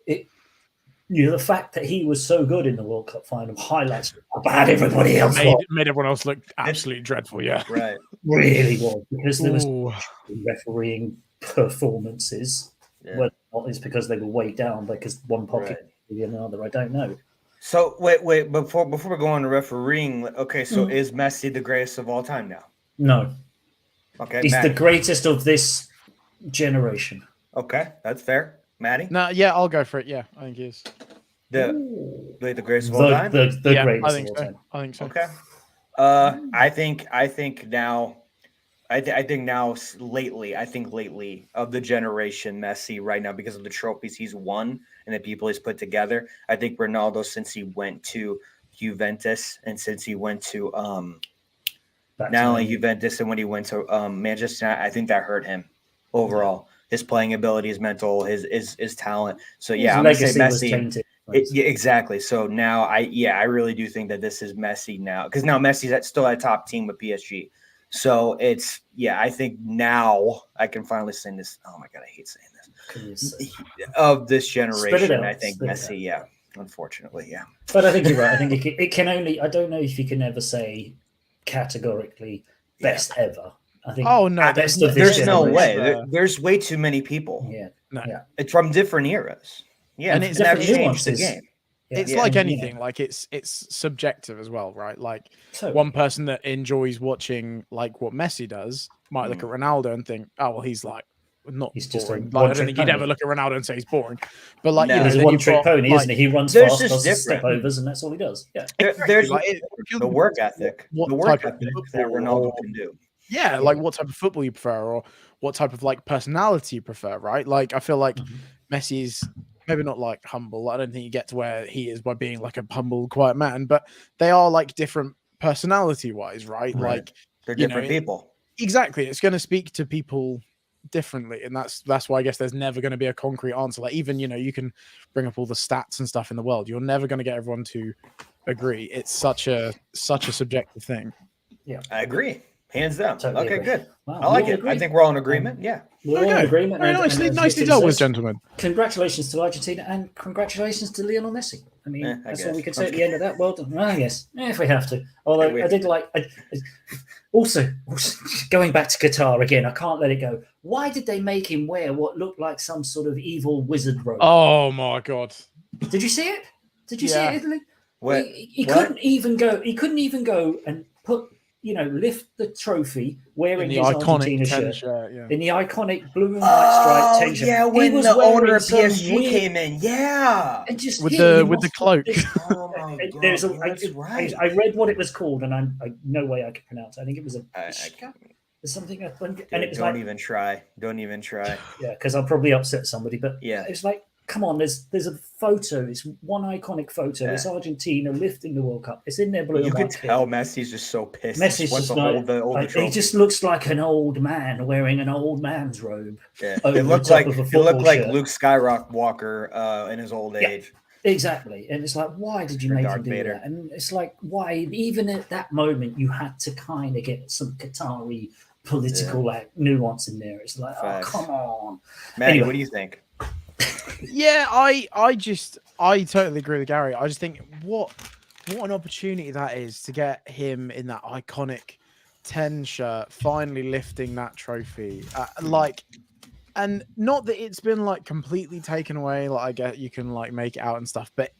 the fact that he was so good in the World Cup final highlights how bad everybody else made everyone else look absolutely dreadful. Yeah, right. Really was, because there was refereeing performances. Whether or not it's because they were weighed down because one pocket the another, I don't know. So wait, before we go on to refereeing, okay, so is Messi the greatest of all time now? No. Okay, he's the greatest of this generation. Okay, that's fair. Matty? No, I'll go for it. Yeah, I think he is. The greatest of all time? The greatest I think of all time. I think so. Okay. I think now lately of the generation, Messi right now, because of the trophies he's won and the people he's put together, I think Ronaldo, since he went to Juventus, and since he went to Back not to only Man U. Juventus and when he went to Manchester United, I think that hurt him overall. His playing ability, his mental, his talent. So His yeah, I'm gonna say legacy was Messi. tainted. Yeah, exactly. So now I really do think that this is Messi now, because now Messi's still at top team with PSG. So I think now I can finally say this. Oh my god, I hate saying this. Of this generation, I think Messi. Yeah, unfortunately, yeah. But I think you're right. I think it can only. I don't know if you can ever say categorically best ever. I think. Oh no, best there's of this There's no generation. way. There's way too many people. Yeah. No. Yeah. It's from different eras. Yeah, And it's that different changed the nuances. game. Yeah. It's Yeah. like And, anything, like it's subjective as well, right? Like Totally. one person that enjoys watching like what Messi does might look at Ronaldo and think, oh well, he's like not He's just a boring. Like, I don't one-trick think you'd pony. ever look at Ronaldo and say he's boring. But like, No. you know, He's a then you've one-trick got, pony, like, isn't he? He runs there's fast, just does his different. step overs, and that's all he does. Yeah. Exactly, There's if you're the looking work for ethic, what the type work of ethic that football Ronaldo or- can do. Yeah, like what type of football you prefer, or what type of like personality you prefer, right? Like I feel like Messi's maybe not like humble. I don't think you get to where he is by being like a humble, quiet man, but they are like different personality wise, right? Right. Like They're you different know, people. exactly. It's going to speak to people differently, and that's why I guess there's never going to be a concrete answer. Like even you can bring up all the stats and stuff in the world, you're never going to get everyone to agree. It's such a subjective thing. Yeah. I agree. Hands down. Totally Okay, agree. good. Wow, I like we all it. agree. I think we're all in agreement. Yeah. We're all in Okay. agreement. Very and nicely as nicely Richard dealt with, says, gentlemen. Congratulations to Argentina and congratulations to Lionel Messi. I mean, I that's guess. all we could say at the end of that. Well done. I guess, if we have to. Although Yeah, we I did like. Also, going back to Qatar again, I can't let it go. Why did they make him wear what looked like some sort of evil wizard robe? Oh my god. Did you see it? Did you Yeah. see it, Italy? What? He What? couldn't even go. He couldn't even go and lift the trophy wearing In the his iconic Argentina 10 shirt. shirt, yeah. In the iconic blue and white striped Oh, 10 shirt. yeah, He when was the wearing owner of some PSG weird- came in. Yeah. and just With hit the him with the off cloak. this- Oh, my God. There's a, That's right. I read what it was called, and I no way I could pronounce it. I think it was a I- Ishka? There's something, and Dude, it was don't like, even try. Don't even try. yeah, because I'll probably upset somebody, but Yeah. it's like, come on, there's a photo, it's one iconic photo, Yeah. it's Argentina lifting the World Cup, it's in their blue You and can white kit. tell Messi's just so pissed. Messi's He wants just to hold like, the he trophy. just looks like an old man wearing an old man's robe. Yeah. over It the looked top like of a it football looked like shirt. Luke Skywalker in his old Yeah. age. Exactly. And it's like, why did you Or make Darth him do Vader. that? And it's like, why, even at that moment, you had to kind of get some Qatari political nuance in there. It's like, Facts. oh, come on. Matty, Anyway. what do you think? Yeah, I totally agree with Gary. I just think what an opportunity that is to get him in that iconic 10 shirt, finally lifting that trophy. And not that it's been like completely taken away. Like I get you can like make it out and stuff, but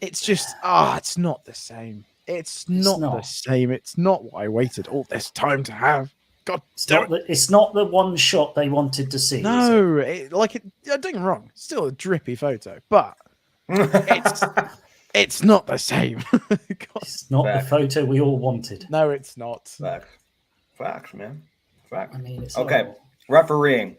it's just it's not the same. It's not the same. It's not what I waited all this time to have. God damn it. It's not the one shot they wanted to see. No, don't get me wrong. It's still a drippy photo, but it's not the same. God. It's not Fact. the photo we all wanted. No, it's not. Facts, man. Facts. I mean, it's Okay, horrible. refereeing.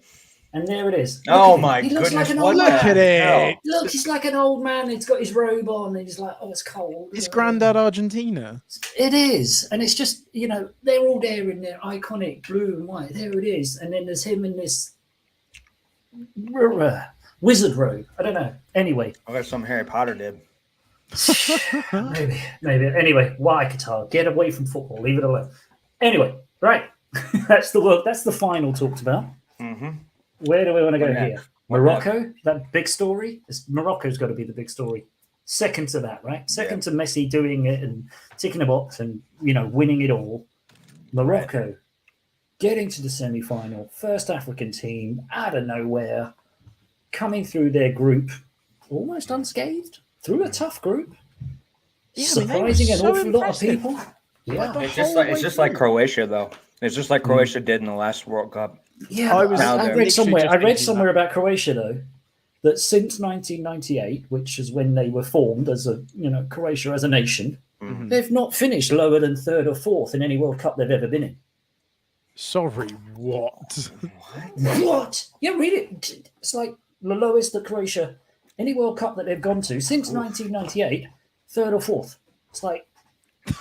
And there it is. Oh Look at him. my He looks goodness! like an What old the Look at hell? it. Look, he's like an old man. He's got his robe on, and he's like, "Oh, it's cold." It's Grandad Argentina. It is, and it's just they're all there in their iconic blue and white. There it is, and then there's him in this wizard robe. I don't know. Anyway, I got some Harry Potter did. maybe. Anyway, why Qatar? Get away from football. Leave it alone. Anyway, right. That's the final talked about. Mm-hmm. Where do we want to go What here? next? What Morocco, that big story. Morocco's got to be the big story. Second to that, right? Second to Messi doing it and ticking a box and winning it all. Morocco getting to the semi-final, first African team out of nowhere, coming through their group almost unscathed through a tough group, surprising an awful lot of people. Yeah, It's just like Croatia though. It's just like Croatia did in the last World Cup. yeah. I read somewhere about Croatia though, that since 1998, which is when they were formed as Croatia as a nation, they've not finished lower than third or fourth in any World Cup they've ever been in. Sorry, what? What? Yeah, read it. It's like the lowest that Croatia, any World Cup that they've gone to since 1998, third or fourth. It's like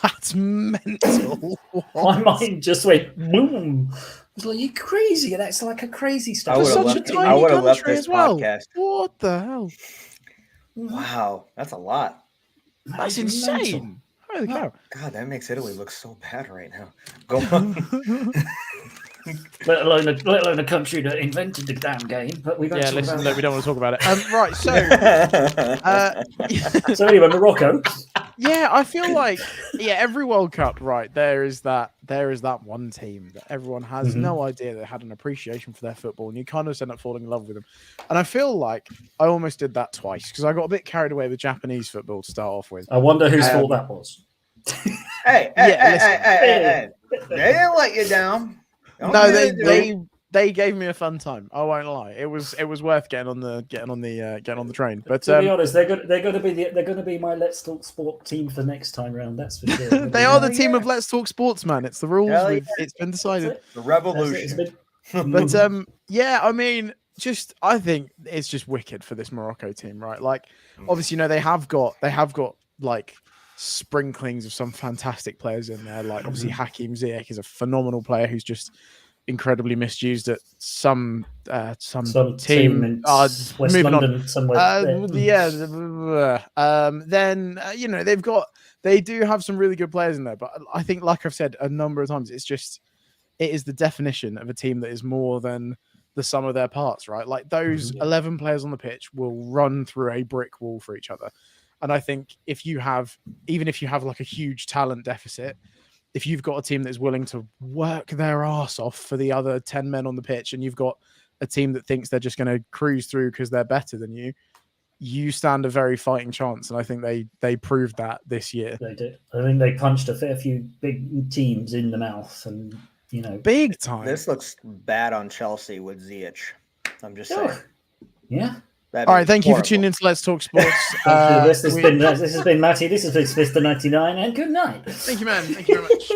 that's mental. my mind just went boom. I was like, "You crazy? That's like a crazy stuff." I Such a left, tiny I would have left country this as well. podcast. What the hell? Wow, that's a lot. That's That is mental. insane. Holy cow. God, that makes Italy look so bad right now. Go on. Let alone a country that invented the damn game. But we Yeah, listen, look, we don't want to talk about it. Right, so So anyway, Morocco. yeah, I feel like every World Cup, right? There is that one team that everyone has no idea they had an appreciation for their football, and you kind of end up falling in love with them. And I feel like I almost did that twice because I got a bit carried away with Japanese football to start off with. I wonder whose fault that was. Hey, they didn't let you down. No, they gave me a fun time. I won't lie. It was worth getting on the train. But to be honest, they're going to be my Let's Talk Sport team for next time round. That's for sure. they are the team of Let's Talk Sports, man. It's the rules. It's been decided. The revolution. But I mean, I think it's just wicked for this Morocco team, right? Like, obviously, they have got like sprinklings of some fantastic players in there. Like, obviously, Hakim Ziyech is a phenomenal player who's just incredibly misused at some team in West moving London on. somewhere. Then they do have some really good players in there, but I think, like I've said a number of times, it is the definition of a team that is more than the sum of their parts, right? Like, those 11 players on the pitch will run through a brick wall for each other. And I think even if you have like a huge talent deficit, if you've got a team that is willing to work their arse off for the other 10 men on the pitch, and you've got a team that thinks they're just going to cruise through because they're better than you stand a very fighting chance. And I think they proved that this year. They did. I mean, they punched a fair few big teams in the mouth, and big time. This looks bad on Chelsea with Ziyech. I'm just saying. Yeah. All right, thank you for tuning in to Let's Talk Sports. This has been Matty. This has been Mr. 99, and good night. Thank you, man. Thank you very much.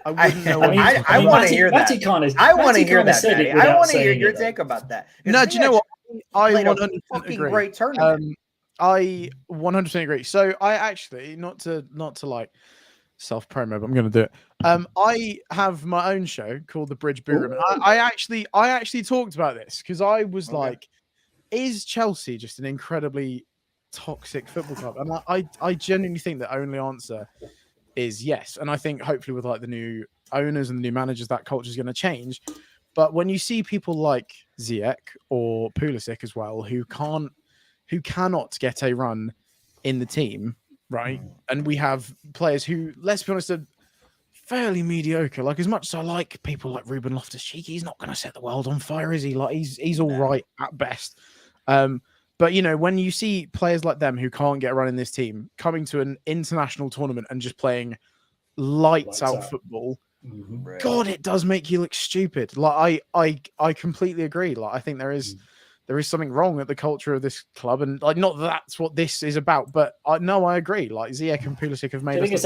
I wouldn't know. I want to hear that. I want to hear that. I want to hear your take about that. No, do you know what? I 100% agree. Great tournament. I 100% agree. So I actually, not to like self-promo, but I'm going to do it. I have my own show called The Bridge Boot Room. I actually talked about this because I was like, is Chelsea just an incredibly toxic football club? And I genuinely think the only answer is yes. And I think hopefully with like the new owners and the new managers, that culture is going to change. But when you see people like Ziyech or Pulisic as well, who cannot get a run in the team, right? And we have players who, let's be honest, are fairly mediocre. Like, as much as I like people like Ruben Loftus-Cheek, he's not going to set the world on fire, is he? Like, he's all right at best. But when you see players like them who can't get a run in this team coming to an international tournament and just playing lights out football, God, it does make you look stupid. Like, I completely agree. Like, I think there is something wrong at the culture of this club, and like, not that that's what this is about, but I agree. Like, Ziyech and Pulisic have made do you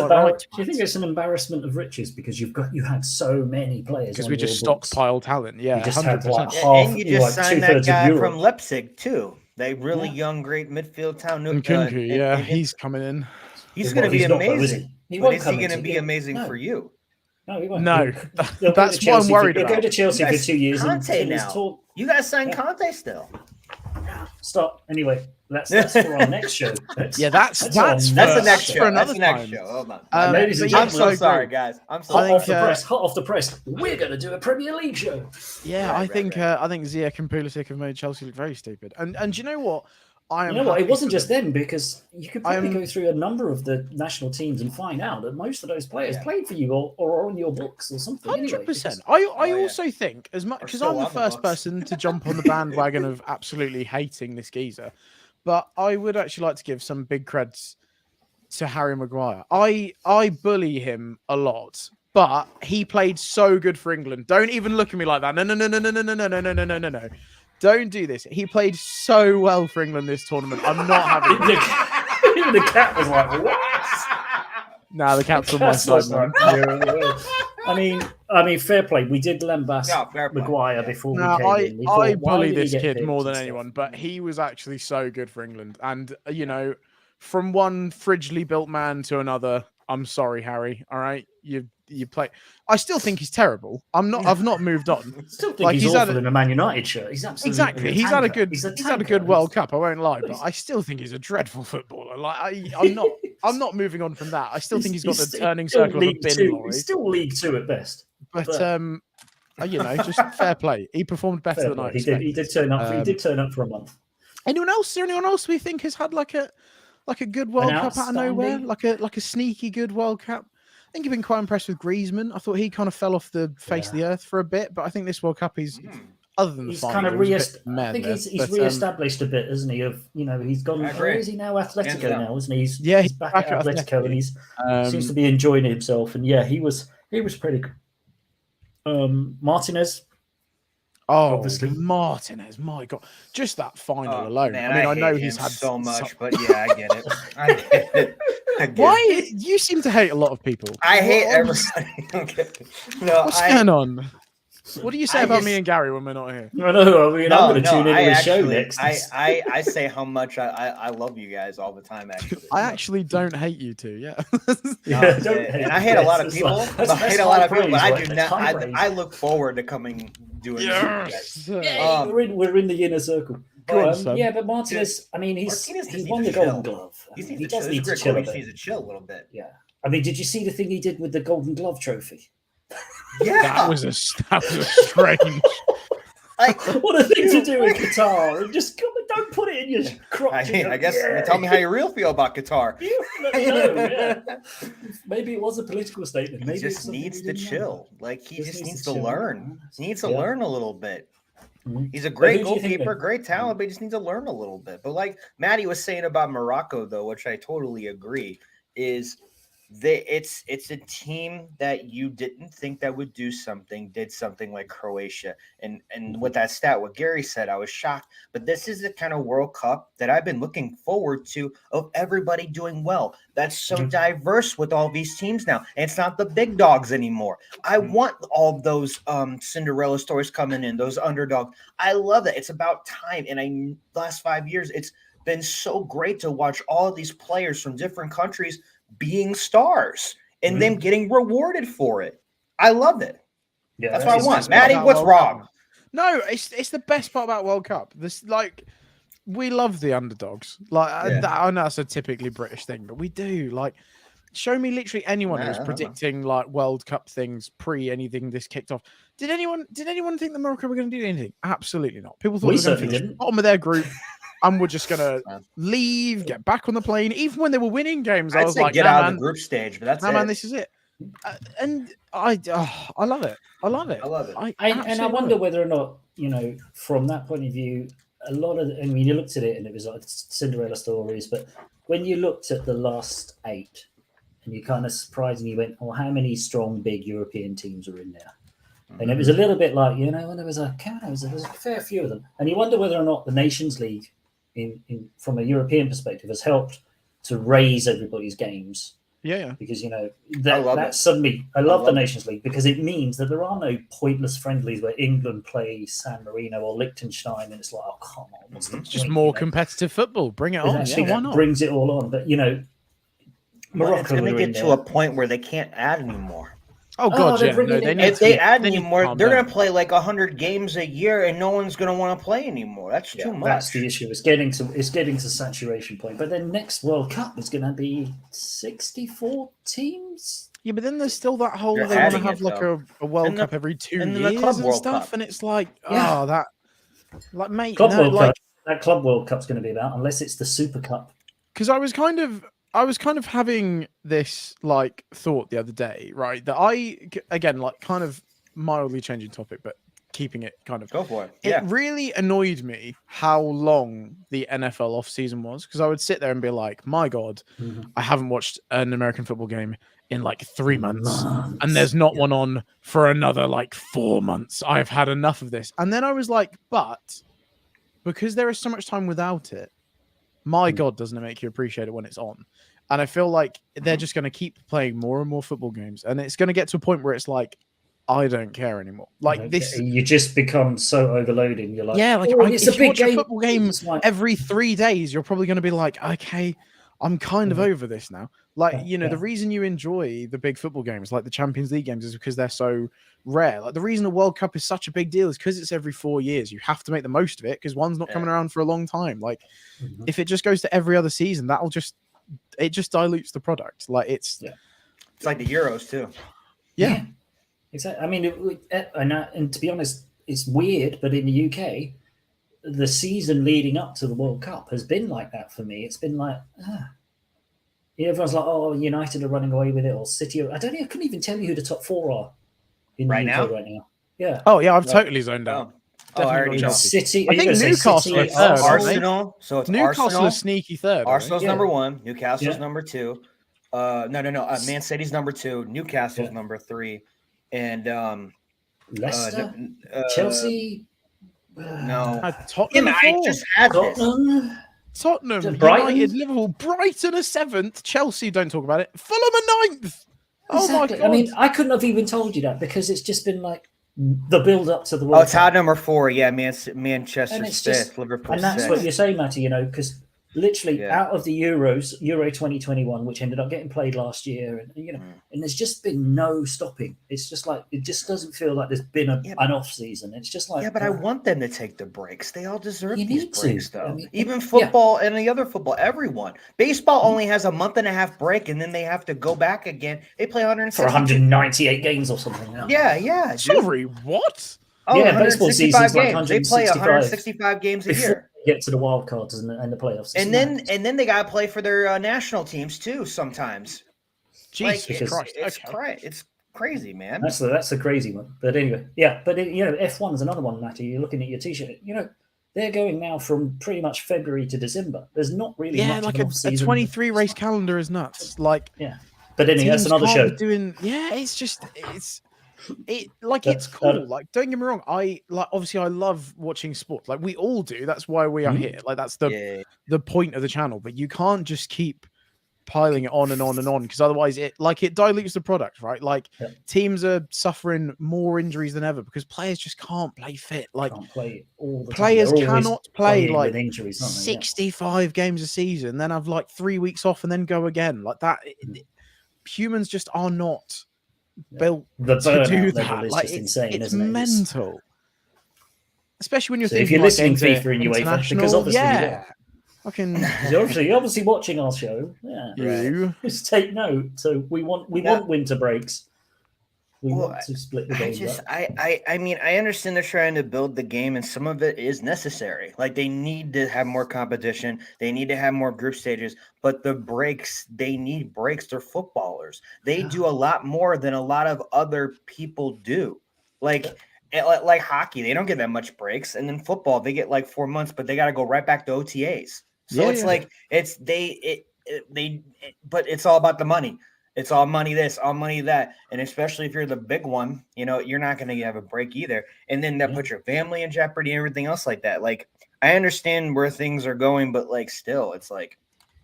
think it's an embarrassment of riches because you had so many players? Because we just stockpile talent. Yeah, you just had like half, and you just signed that guy from Leipzig too. They really young, great midfield town. Nkunku, he's coming in. He's going to be amazing. But is he going to be amazing for you? No, he won't. No, that's what I'm worried about. He'll go to Chelsea for 2 years. Conte now. You guys signed Conte still. Stop. Anyway, that's for our next show. That's the next show. Another time. Hold on. Ladies and I'm gentlemen, so sorry, guys. I'm so hot off the press. We're going to do a Premier League show. Yeah, I think Ziyech and Pulisic have made Chelsea look very stupid. And do you know what? It wasn't just them, because you could probably go through a number of the national teams and find out that most of those players played for you or are on your books or something. 100%. I also think, as much because I'm the first person to jump on the bandwagon of absolutely hating this geezer, but I would actually like to give some big creds to Harry Maguire. I bully him a lot, but he played so good for England. Don't even look at me like that. No. Don't do this. He played so well for England this tournament. I'm not having the cat was like, what? Nah, the cat's on my side, man. I mean, fair play. We did lambast Maguire before we came in. We thought, I why bully did he this get kid picked more than and stuff? anyone, but he was actually so good for England. And from one frigidly built man to another, I'm sorry, Harry. All right, you play. I still think he's terrible. I've not moved on. Still think he's awful in a Man United shirt. He's absolutely exactly. He's had a good World Cup. I won't lie, but I still think he's a dreadful footballer. Like I'm not moving on from that. I still think he's got the turning circle of a bin lorry. He's still League Two at best. But just fair play. He performed better than I expected. He did turn up. He did turn up for a month. Anyone else? Is there anyone else we think has had like a good World Cup out of nowhere, like a sneaky good World Cup? I think I've been quite impressed with Griezmann. I thought he kind of fell off the face of the earth for a bit, but I think this World Cup he's other than he's the kind of I think he's re-established a bit, isn't he? He's gone. Where is he now? Atletico now, isn't he? He's back at Atletico, and he's seems to be enjoying himself. And he was pretty good. Martinez. Oh, obviously. Martinez! My God, just that final alone. Man, I know he's had so much, but yeah, I get it. I get it. Why you seem to hate a lot of people? I hate everybody. What's going on? What do you say about me and Gary when we're not here? I know. I'm going to tune into the show next. I say how much I love you guys all the time. Actually, I actually don't hate you two. Yeah. And I hate a lot of people. I hate a lot of people, but I do not. I look forward to coming doing this. Yeah, we're in the inner circle. But Martinez, I mean, he won the Golden Glove. He does need to chill a bit. He needs to chill a little bit. Yeah. I mean, did you see the thing he did with the Golden Glove trophy? Yeah, that was a strange. What a thing to do in Qatar! And just don't put it in your crotch. I guess tell me how you really feel about Qatar. Maybe it was a political statement. Maybe he just needs to chill. He just needs to learn. He needs to learn a little bit. He's a great goalkeeper, great talent, but he just needs to learn a little bit. But like Matty was saying about Morocco, though, which I totally agree, is it's a team that you didn't think that would do something, did something like Croatia. And with that stat, what Gary said, I was shocked. But this is the kind of World Cup that I've been looking forward to, of everybody doing well. That's so diverse with all these teams now. And it's not the big dogs anymore. I want all those Cinderella stories coming in, those underdogs. I love it. It's about time. And last 5 years, it's been so great to watch all of these players from different countries being stars and them getting rewarded for it. I love it. Yeah, that's what I want. Matty, what's wrong? No, it's the best part about World Cup. We love the underdogs. I know that's a typically British thing, but we do. Show me literally anyone who's predicting World Cup things pre anything this kicked off. Did anyone think that Morocco were going to do anything? Absolutely not. People thought they were going to finish bottom of their group. And we're just gonna leave, get back on the plane. Even when they were winning games, I was like, "Get out of the group stage." But that's it. Man, this is it. And I love it. I love it. I wonder whether or not, from that point of view, a lot of. I mean, you looked at it and it was like Cinderella stories, but when you looked at the last 8, and you kind of surprised and you went, "Oh, how many strong, big European teams are in there?" And it was a little bit like, when there was a fair few of them, and you wonder whether or not the Nations League, from a European perspective, has helped to raise everybody's games. Yeah. Because that suddenly, I love the Nations League because it means that there are no pointless friendlies where England play San Marino or Liechtenstein, and it's like, oh come on, what's the point? Just more competitive football. Bring it on. Actually, why not? Brings it all on, but Morocco it's going to get to a point where they can't add anymore. Oh God! If they add anymore, they're going to play 100 games a year, and no one's going to want to play anymore. That's too much. That's the issue. It's getting to saturation point. But then next World Cup is going to be 64 teams. Yeah, but then there's still that whole they want to have a World Cup every 2 years and stuff, and it's mate. That Club World Cup's going to be about, unless it's the Super Cup. Because I was kind of having this thought the other day, right? That kind of mildly changing topic, but keeping it kind of go for it. It really annoyed me how long the NFL off season was, because I would sit there and be like, my God, I haven't watched an American football game in 3 months, and there's not one on for another 4 months. I've had enough of this. And then I was like, but because there is so much time without it, my God, doesn't it make you appreciate it when it's on? And I feel like they're just going to keep playing more and more football games. And it's going to get to a point where it's like, I don't care anymore. Like this, you just become so overloaded. You're like, yeah, like it's if a you big watch game. a football game Like, every 3 days, you're probably going to be like, okay, I'm kind of over this now. Like, the reason you enjoy the big football games, like the Champions League games, is because they're so rare. Like the reason the World Cup is such a big deal is because it's every 4 years. You have to make the most of it because one's not coming around for a long time. Like, if it just goes to every other season, it just dilutes the product. Like it's like the Euros too. Yeah. Exactly. I mean, and to be honest, it's weird, but in the UK, the season leading up to the World Cup has been like that for me. It's been like, everyone's like, oh, United are running away with it, or City. I couldn't even tell you who the top 4 are in the UK right now. Yeah. Oh yeah, I've totally zoned out. I already know. City. I think Newcastle are third. Arsenal. So it's Newcastle Arsenal. is sneaky third. Arsenal's number 1. Newcastle's number 2. No. Man City's number 2. Newcastle's number 3. And Leicester, Chelsea, no, Tottenham. I just had Tottenham, Brighton? United, Liverpool, Brighton are 7th. Chelsea, don't talk about it. Fulham are 9th. Oh my god! I mean, I couldn't have even told you that because it's just been like the build up to the World Cup. Todd number 4. Yeah, Manchester's 5th. Liverpool. And that's 6th. what you say, Matty. Because literally out of the Euro 2021, which ended up getting played last year, and and there's just been no stopping. It's just like it just doesn't feel like there's been an off season. It's just like but I want them to take the breaks. They all deserve these breaks, though. I mean, even football and the other football, everyone. Baseball only has a month and a half break, and then they have to go back again. They play 198 games or something now. Yeah. Sorry, what? Oh, yeah, baseball season's games. Like They play 165 games a year. Get to the wild cards and the playoffs, and then they gotta play for their national teams too. Sometimes, Jesus Christ, it's crazy, man. That's a crazy one. But anyway, but F1 is another one, Matty. You're looking at your T-shirt. They're going now from pretty much February to December. There's not really much like of a 23 race calendar is nuts. Like but anyway, that's another show. It's cool. Like, don't get me wrong. Obviously I love watching sport. Like we all do. That's why we are here. Like that's the point of the channel. But you can't just keep piling it on and on and on because otherwise it dilutes the product, right? Like teams are suffering more injuries than ever because players just can't play fit. Like can't play all the players time. cannot play like with injuries, 65 games a season, then have like 3 weeks off and then go again. Like that. Humans just are not built to do that. Like it's insane, isn't it? Mental. Especially when you're thinking, if you're listening FIFA and UEFA, because obviously you're obviously watching our show. Just take note. So we want winter breaks. We want to split the game up. I mean, I understand they're trying to build the game, and some of it is necessary. Like they need to have more competition, they need to have more group stages. But the breaks, they need breaks. They're footballers. They do a lot more than a lot of other people do. Like hockey, they don't get that much breaks, and then football, they get like 4 months, but they got to go right back to OTAs. So but it's all about the money. It's all money this, all money that. And especially if you're the big one, you're not going to have a break either. And then that puts your family in jeopardy and everything else like that. Like, I understand where things are going, but like, still, it's like,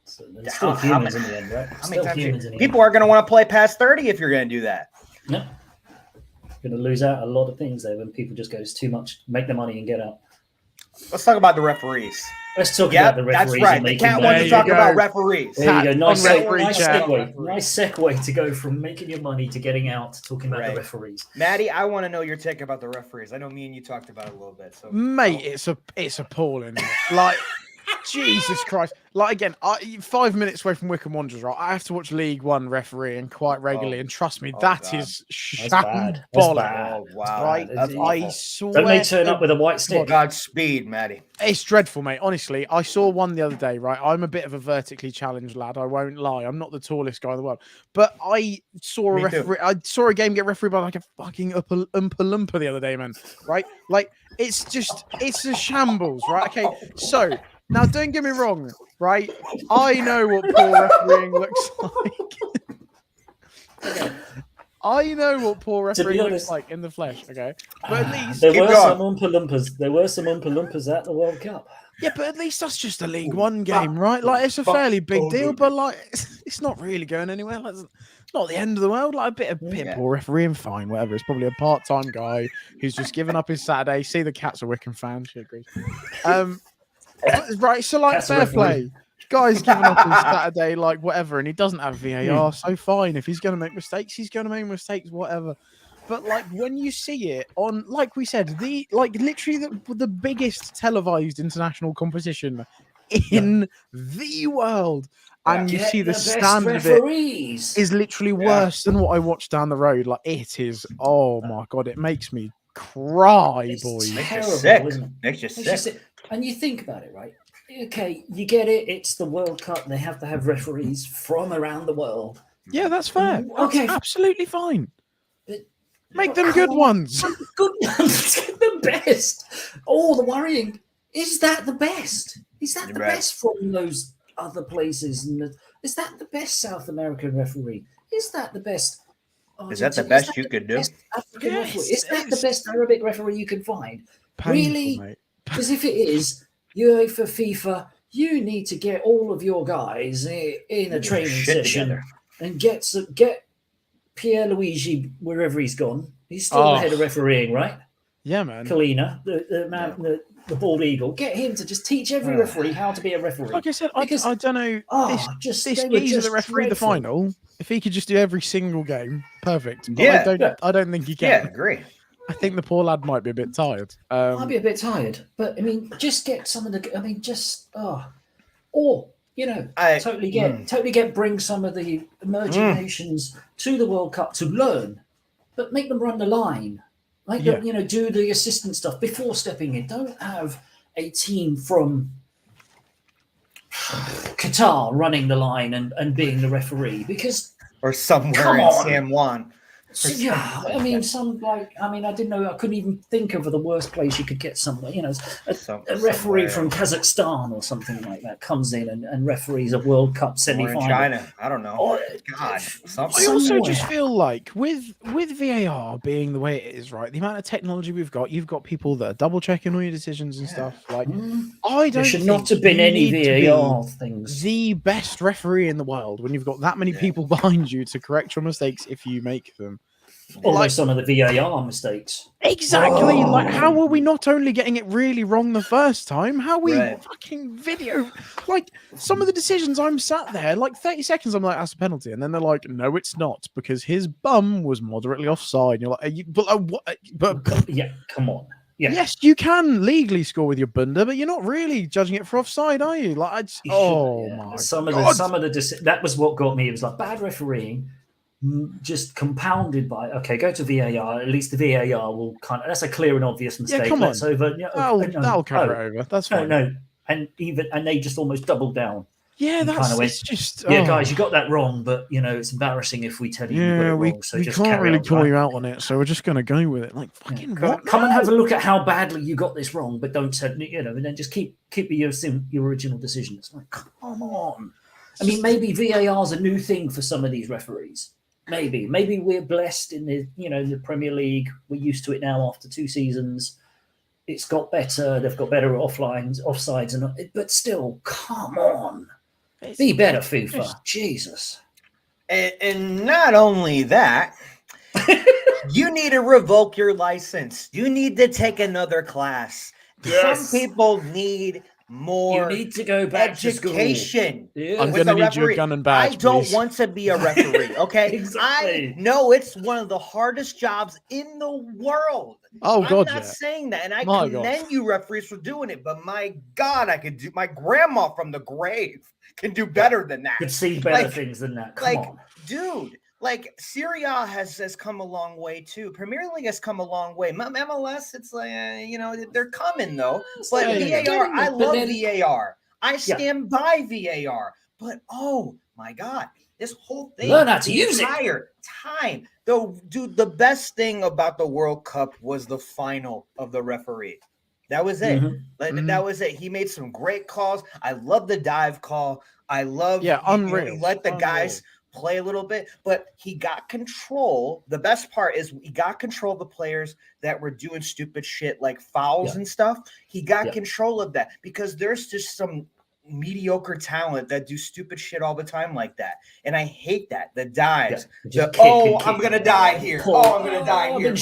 still humans in the end, right? People are going to want to play past 30 if you're going to do that. No. You're going to lose out a lot of things there when people just go, it's too much, make the money and get out. Let's talk about the referees. Let's talk about the referees. That's right. They can't want to talk about referees. There you go. Nice segue. Nice segue to go from making your money to getting out to talking about the referees. Maddie, I want to know your take about the referees. I know me and you talked about it a little bit. So, mate, it's appalling. Like, Jesus Christ. Like, again, 5 minutes away from Wycombe Wanderers, right? I have to watch League One refereeing quite regularly, and trust me, that is shambolic. Oh, wow. Right? I swear. Don't they turn up with a white stick? Godspeed, Maddie. It's dreadful, mate. Honestly, I saw one the other day, right? I'm a bit of a vertically challenged lad. I won't lie. I'm not the tallest guy in the world. But I saw a game get refereed by like a fucking Oompa Loompa the other day, man. Right? Like, it's a shambles, right? Okay, so... Now, don't get me wrong, right? I know what poor refereeing looks like. Okay. I know what poor refereeing looks like in the flesh, okay? But at least... There were some Oompa Loompas at the World Cup. Yeah, but at least that's just a League One game, right? Like, it's a fairly big deal, but like, it's not really going anywhere. Like, it's not the end of the world. Like, a bit of poor refereeing, fine, whatever. It's probably a part-time guy who's just given up his Saturday. See, the cat's a Wickham fan. She agrees. Right, so like, fair play. Guy's giving up his Saturday, like whatever, and he doesn't have VAR, so fine. If he's going to make mistakes, he's going to make mistakes, whatever. But like when you see it on, like we said, literally the biggest televised international competition in the world, and you see the standard of it is literally worse than what I watched down the road. Like it is, oh my god, it makes me cry, boys. Makes you sick, isn't it? Makes you sick. And you think about it, right? Okay, you get it. It's the World Cup. They have to have referees from around the world. Yeah, that's fair. Okay, that's absolutely fine. Make them good ones. Good ones. The best. Oh, the worrying. Is that the best? Is that the best from those other places? And is that the best South American referee? Is that the best? Is that the best you could do? African referee? Is that the best Arabic referee you can find? Really? Because if it is, UEFA, FIFA, you need to get all of your guys in a training session and get Pierluigi wherever he's gone. He's still the head of refereeing, right? Yeah, man. Kalina, the man, the bald eagle. Get him to just teach every referee how to be a referee. Like I said, I don't know. This geezer the referee the final. If he could just do every single game, perfect. But I don't think he can. Yeah, agree. I think the poor lad might be a bit tired. Might be a bit tired, but I mean, just get some of the. I mean, or you know, totally get. Bring some of the emerging nations to the World Cup to learn, but make them run the line. Like do the assistant stuff before stepping in. Don't have a team from Qatar running the line and being the referee or somewhere in San Juan. Yeah, I mean, I didn't know. I couldn't even think of the worst place you could get somewhere. You know, a referee from Kazakhstan or something like that comes in and referees a World Cup semi-final. China, I don't know. God, I also just feel like with VAR being the way it is, right? The amount of technology we've got, you've got people that are double checking all your decisions and stuff. Like, I don't. There should not have been any VAR things. The best referee in the world when you've got that many people behind you to correct your mistakes if you make them. Almost some of the VAR mistakes. Exactly. Like, how are we not only getting it really wrong the first time? How are we fucking video? Like, some of the decisions, I'm sat there, like 30 seconds, I'm like, that's a penalty. And then they're like, no, it's not, because his bum was moderately offside. And you're like, but yeah, come on. Yeah. Yes, you can legally score with your bunda, but you're not really judging it for offside, are you? Like, my God. Some of the that was what got me. It was like bad refereeing. Just compounded by go to VAR. At least the VAR will that's a clear and obvious mistake. Yeah, come on. That'll cover it over. That's fine. No, and they just almost doubled down. Yeah, it's just guys, you got that wrong, but it's embarrassing if we tell you you got it wrong. So we just can't really call you out on it, so we're just gonna go with it. Like fucking come and have a look at how badly you got this wrong, but don't tell and then just keep your original decision. It's like, come on. I mean, maybe VAR is a new thing for some of these referees. Maybe we're blessed in the in the Premier League. We're used to it now after 2 seasons. It's got better. They've got better offsides, but still, come on, be better, FIFA. Jesus. And not only that, you need to revoke your license. You need to take another class. Yes. Some people need more. You need to go back education. To I'm going to need your gun and badge. I don't want to be a referee. Okay, exactly. I know it's one of the hardest jobs in the world. Oh God, I'm not saying that, and I commend you referees for doing it. But my God, I could do. My grandma from the grave can do better than that. Could see better things than that. Come on, dude. Like Serie A has come a long way too. Premier League has come a long way. MLS, it's like they're coming though. But VAR, I love VAR. I stand by VAR. But oh my God, this whole thing. Learn how to use it. Time. Though, dude, the best thing about the World Cup was the final of the referee. That was it. That was it. He made some great calls. I love the dive call. I love unreal. Let the guys play a little bit, but he got control. The best part is he got control of the players that were doing stupid shit like fouls and stuff. He got control of that because there's just some mediocre talent that do stupid shit all the time like that. And I hate that. The dives. I'm going to die here. I'm going to die here.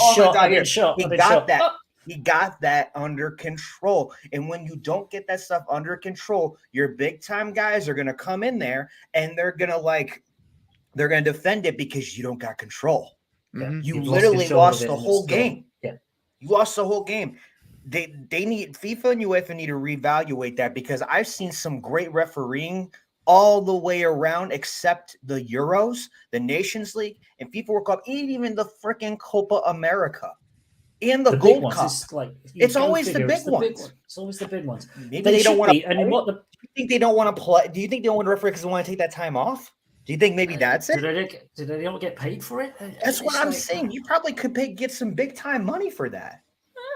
He got that. He got that under control. And when you don't get that stuff under control, your big time guys are going to come in there and they're going to defend it because you don't got control. Mm-hmm. You literally lost the whole game. Yeah. You lost the whole game. They need FIFA and UEFA need to reevaluate that because I've seen some great refereeing all the way around except the Euros, the Nations League, and FIFA World Cup, even the freaking Copa America. And the Gold Cup. It's always the big ones. It's always the big ones. Maybe they don't want to. Do you think they don't want to play? Do you think they don't want to referee because they want to take that time off? Do you think maybe that's it? Do they not get paid for it? That's what I'm saying. You probably could get some big time money for that.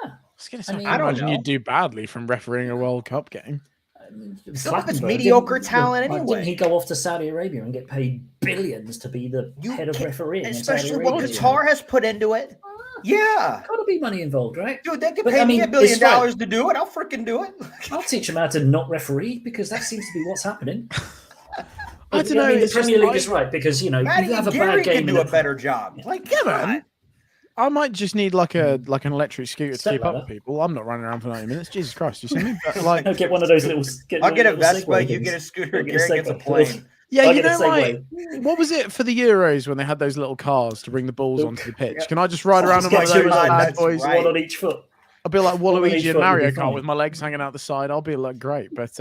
I imagine you'd do badly from refereeing a World Cup game. Some of it's mediocre talent anyway. Didn't he go off to Saudi Arabia and get paid billions to be the head of refereeing? Especially what Qatar has put into it. Yeah. Got to be money involved, right? Dude, they could pay me $1 billion to do it. I'll freaking do it. I'll teach them how to not referee because that seems to be what's happening. I don't know. The Premier League is right because, you have a bad game. Can do a better job. Man. I might just need like an electric scooter to keep up with people. I'm not running around for 90 minutes. Jesus Christ, you see me? But get one of those little. I'll get a Vespa. You get a scooter. Gary gets a plane. Yeah, what was it for the Euros when they had those little cars to bring the balls onto the pitch? Can I just ride around on one of those bad boys? One on each foot. I'll be like Waluigi and Mario Kart with my legs hanging out the side. I'll be like, great. But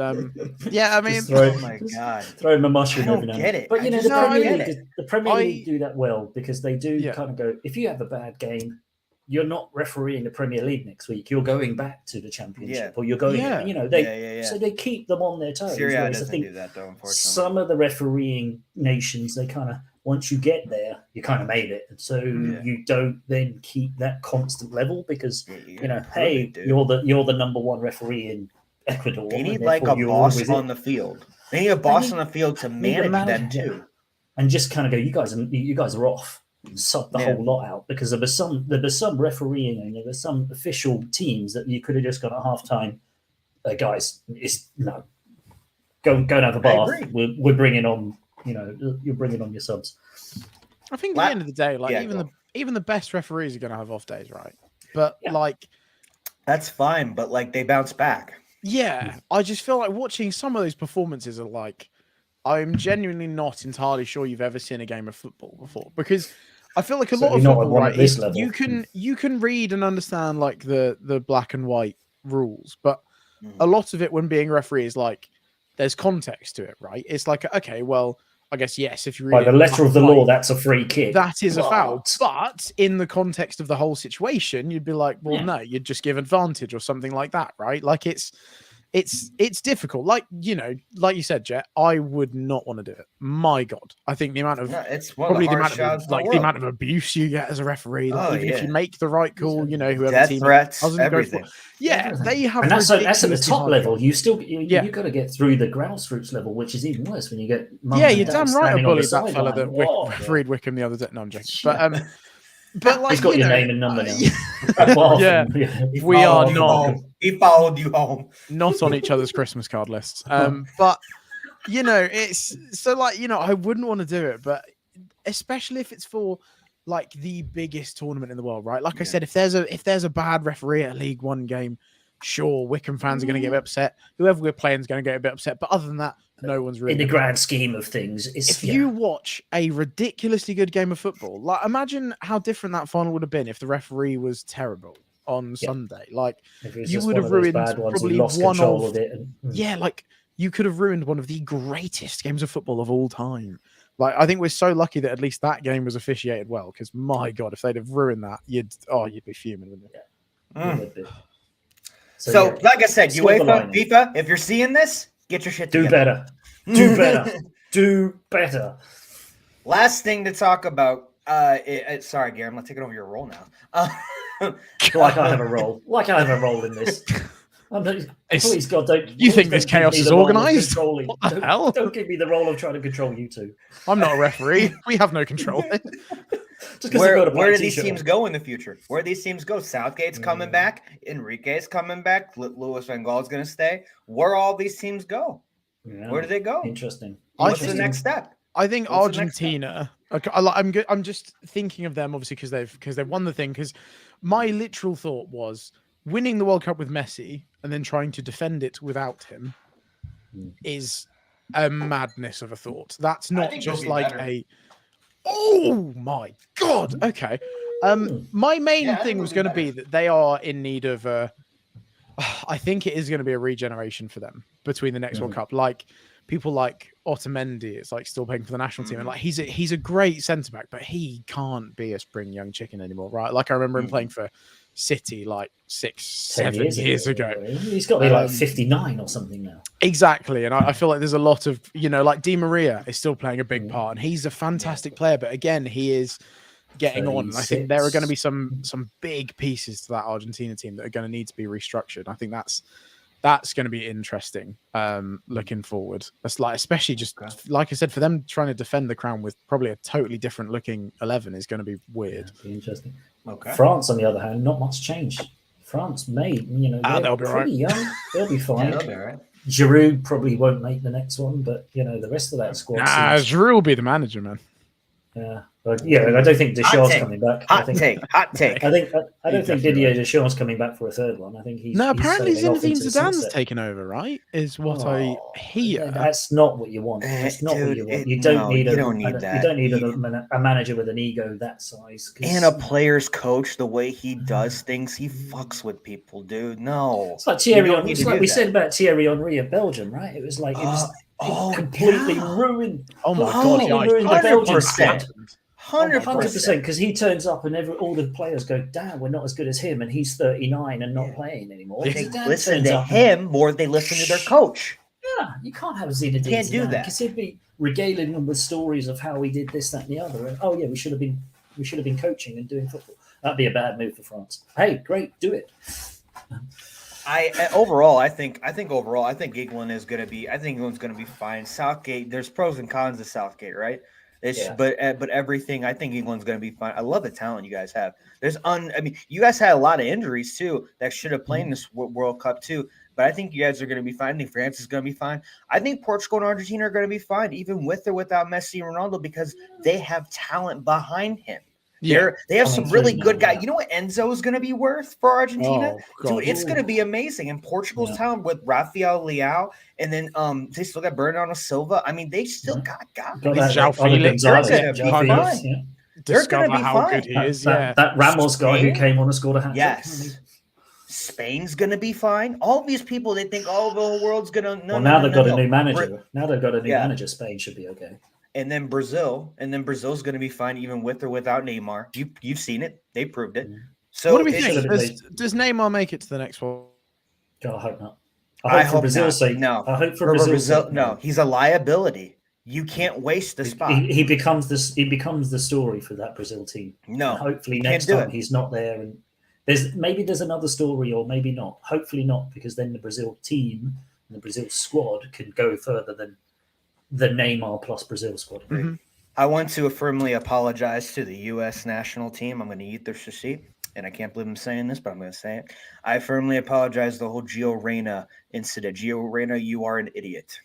yeah, I mean, oh my God, throw him a mushroom. I don't get it. But the Premier League do that well because they do kind of go. If you have a bad game, you're not refereeing the Premier League next week. You're going back to the Championship, or you're going. So they keep them on their toes. Syria doesn't do that though. Unfortunately, some of the refereeing nations they kind of. Once you get there, you kind of made it. And so you don't then keep that constant level because, you're the number one referee in Ecuador. They need like a boss on the field. They need a boss on the field to manage them too. And just kind of go, you guys are off. Sub the whole lot out because there was some refereeing and there were some official teams that you could have just gone at halftime. Guys, go and have a bath. We're bringing on. You're bringing on your subs. I think at the end of the day, even the best referees are going to have off days, right? But that's fine. But they bounce back. Yeah, I just feel like watching some of those performances are I'm genuinely not entirely sure you've ever seen a game of football before because I feel like a lot of football, right? You can read and understand the black and white rules, but a lot of it when being a referee is there's context to it, right? It's okay, well. I guess, yes, if you read by the letter of the law, that's a free kick. That is a foul. But in the context of the whole situation, you'd be like, well, no, you'd just give advantage or something like that, right? It's difficult. Like you said, Jet, I would not want to do it. My God. I think the amount of the amount of abuse you get as a referee, if you make the right call, whoever death team threats, everything. They have, and that's at the top level. You got to get through the grassroots level, which is even worse when you get. You're damn right. I bullied that fella that refereed Wickham the other day. No, I'm joking. But he's got your name and number now. We are not. He followed you home. Not on each other's Christmas card lists. But it's so I wouldn't want to do it, but especially if it's for the biggest tournament in the world, right? I said, if there's a bad referee at a League One game, sure, Wickham fans are going to get a bit upset. Whoever we're playing is going to get a bit upset. But other than that, no one's really. In the grand scheme of things, if you watch a ridiculously good game of football, imagine how different that final would have been if the referee was terrible on Sunday. You would have ruined probably one of it. You could have ruined one of the greatest games of football of all time. I think we're so lucky that at least that game was officiated well. Because my God, if they'd have ruined that, you'd be fuming, wouldn't you? So, like I said, UEFA, FIFA, if you're seeing this, get your shit together. Do better. Do better. Last thing to talk about. Sorry, Gary, I'm going to take it over your role now. Like I have a role in this. Please God, don't. You think this chaos is organised? What the hell? Don't give me the role of trying to control you two. I'm not a referee. We have no control. Where do these teams go in the future? Where do these teams go? Southgate's coming back. Enrique's coming back. Louis van Gaal's going to stay. Where all these teams go? Yeah. Where do they go? Interesting. What's the next step? I think Argentina. I'm just thinking of them obviously because they've won the thing. Because my literal thought was winning the World Cup with Messi and then trying to defend it without him is a madness of a thought. That's not just like a. Oh my God! Okay, my main thing was going to be that they are in need of I think it is going to be a regeneration for them between the next World Cup. Like people like Otamendi, it's like still playing for the national team, and like he's a great centre back, but he can't be a spring young chicken anymore, right? Like I remember him playing for City like 6-7 years ago. He's got to be like 59 or something now. Exactly, and I feel like there's a lot of like Di Maria is still playing a big part, and he's a fantastic player, but again, he is getting on. And I think there are going to be some big pieces to that Argentina team that are going to need to be restructured. I think that's going to be interesting looking forward. That's like, especially just like I said, for them trying to defend the crown with probably a totally different looking 11 is going to be weird. Be interesting. Okay. France, on the other hand, not much change. France made, they're pretty young. They'll be fine. They'll be all right. Giroud probably won't make the next one, but the rest of that squad. Giroud will be the manager, man. Yeah, but I don't think Deschamps coming back. Hot take. I don't think Didier Deschamps coming back for a third one. I think he's apparently Zinedine Zidane's taken over, right? Is what I hear. That's not what you want. That's not what you want. You don't need a manager with an ego that size. And a player's coach, the way he does things, he fucks with people, dude. No, it's like Thierry. It's like we said about Thierry Henry of Belgium, right? It was like it was. Completely ruined. Oh my God! He ruined the Belgian side. 100%. Because he turns up and all the players go, "Damn, we're not as good as him," and he's 39 and not playing anymore. They listen to him more than they listen to their coach. Yeah, you can't have Zinedine. Can't do that because he'd be regaling them with stories of how he did this, that, and the other. And we should have been coaching and doing football. That'd be a bad move for France. Hey, great, do it. I think England's going to be fine. Southgate, there's pros and cons to Southgate, right? But everything, I think England's going to be fine. I love the talent you guys have. You guys had a lot of injuries too that should have played in this World Cup too. But I think you guys are going to be fine. I think France is going to be fine. I think Portugal and Argentina are going to be fine, even with or without Messi and Ronaldo, because they have talent behind him. Yeah. They have some really good guys. You know what Enzo is going to be worth for Argentina? Dude, it's going to be amazing. And Portugal's talent with Rafael Leao, and then they still got Bernardo Silva. I mean, they still got guys. João Felix. They're going to be how fine. Good he is. That Ramos guy who came on and scored a hat. Yes. Spain's going to be fine. All these people, they think, the whole world's going to. Now they've got a new manager. Now they've got a new manager. Spain should be okay. And then Brazil's going to be fine even with or without Neymar. You've seen it; they proved it. So what do we think? Does Neymar make it to the next one? God, I hope not. I hope for Brazil's sake. No, I hope for Brazil's sake. No, he's a liability. You can't waste the spot. He becomes this. He becomes the story for that Brazil team. No, and hopefully next time he's not there, and there's another story, or maybe not. Hopefully not, because then the Brazil team and the Brazil squad can go further than the Neymar plus Brazil squad. Mm-hmm. I want to firmly apologize to the U.S. national team. I'm going to eat their shit, and I can't believe I'm saying this, but I'm going to say it. I firmly apologize for the whole Gio Reyna incident. Gio Reyna, you are an idiot.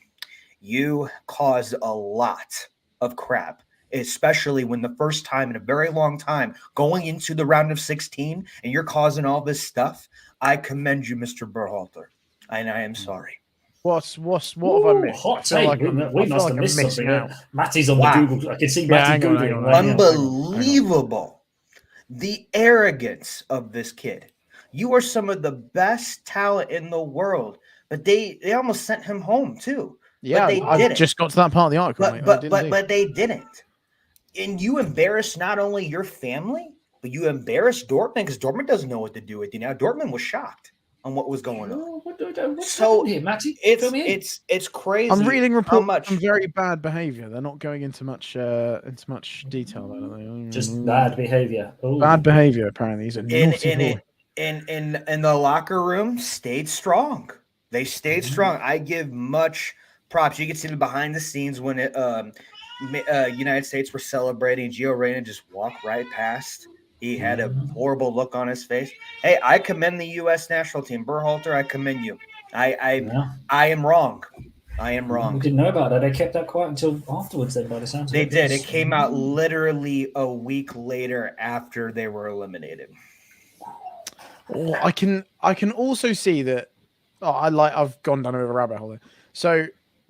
You caused a lot of crap, especially when the first time in a very long time going into the round of 16, and you're causing all this stuff. I commend you, Mr. Berhalter, and I am sorry. What have I missed? Hot take. We must have missed something. Matty's on the Google. I can see Matty Googling. Unbelievable. The arrogance of this kid. You are some of the best talent in the world, but they almost sent him home too. Yeah, I just got to that part of the article. But they didn't. And you embarrassed not only your family, but you embarrassed Dortmund, because Dortmund doesn't know what to do with you now. Dortmund was shocked on what was going on. What's here, Matty? It's crazy. I'm reading reports on very bad behavior. They're not going into much detail, are they? Just bad behavior. Bad behavior, apparently. He's a naughty boy. in the locker room stayed strong. They stayed strong. I give much props. You can see the behind the scenes when United States were celebrating. Gio Reyna just walked right past. He had a horrible look on his face. Hey, I commend the U.S. national team. Berhalter, I commend you. I am wrong. I am wrong. We didn't know about that. They kept that quiet until afterwards. Then, by the sounds of it, they did. It came out literally a week later after they were eliminated. Oh, I can also see that. I've gone down a rabbit hole there. So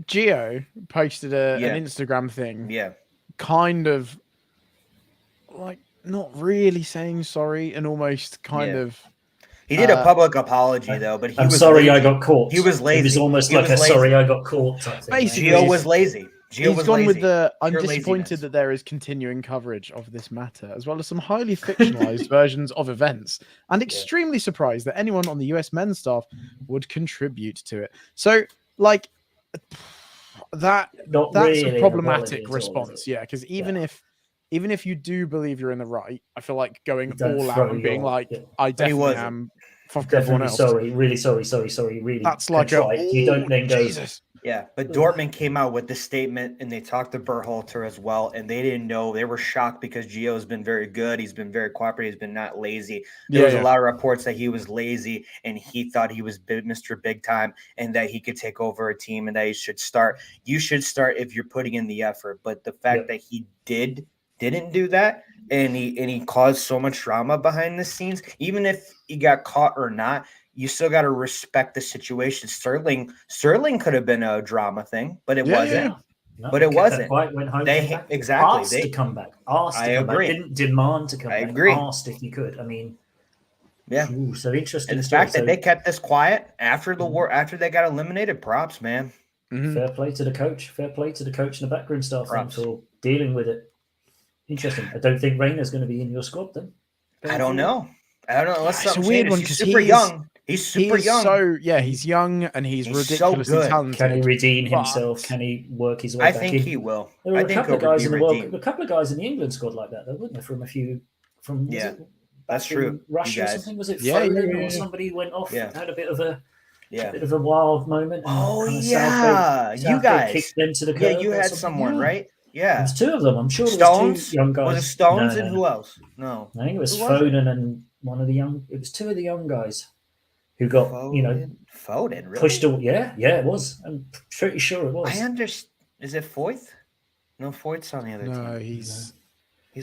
Gio posted an Instagram thing. Yeah. Kind of like not really saying sorry and almost kind of. He did a public apology though, but I'm sorry I got caught. He was lazy. It was almost like a sorry I got caught type thing. Basically, Gio was lazy. He's gone with the I'm disappointed that there is continuing coverage of this matter, as well as some highly fictionalized versions of events, and extremely surprised that anyone on the US men's staff would contribute to it. So, like, that's really a problematic response, because even if you do believe you're in the right, I feel like going all out and being like, I definitely am. Fuck everyone else. Sorry, really sorry, really. That's like you don't then go. Jesus. Yeah, but Dortmund came out with the statement and they talked to Berhalter as well, and they didn't know. They were shocked because Gio's been very good. He's been very cooperative. He's been not lazy. There was a lot of reports that he was lazy and he thought he was Mr. Big Time and that he could take over a team and that he should start. You should start if you're putting in the effort. But the fact that he didn't do that and he caused so much drama behind the scenes, even if he got caught or not, you still got to respect the situation. Sterling could have been a drama thing, but it wasn't. No, but it wasn't. Went home, Asked to come back. I agree. Didn't demand to come back. I agree. Asked if you could. I mean, so interesting. And the fact that they kept this quiet after the war, after they got eliminated, props, man. Fair play to the coach. Fair play to the coach and the backroom staff for dealing with it. Interesting. I don't think Reyna's going to be in your squad then. I don't know. It's a weird one because he's super young. He's super young. So he's young and he's ridiculously so talented. Can he redeem himself? Can he work his way back in? I think he will. There were a couple of guys in the world, a couple of guys in the England squad like that, though, wasn't there? From that's true. Russia or something? Was it Foden or somebody went off? Had a bit of a wild moment. You guys kicked them to the curb. Yeah, you had someone, right? Yeah, there's two of them. I'm sure Stones, it was two young guys. Was it Stones and who else? No, I think it was Foden and one of the young. It was two of the young guys who got Foden really? pushed away. Yeah, it was. I'm pretty sure it was. I understand. Is it Foyth? No, Foyth's on the other team. No, he's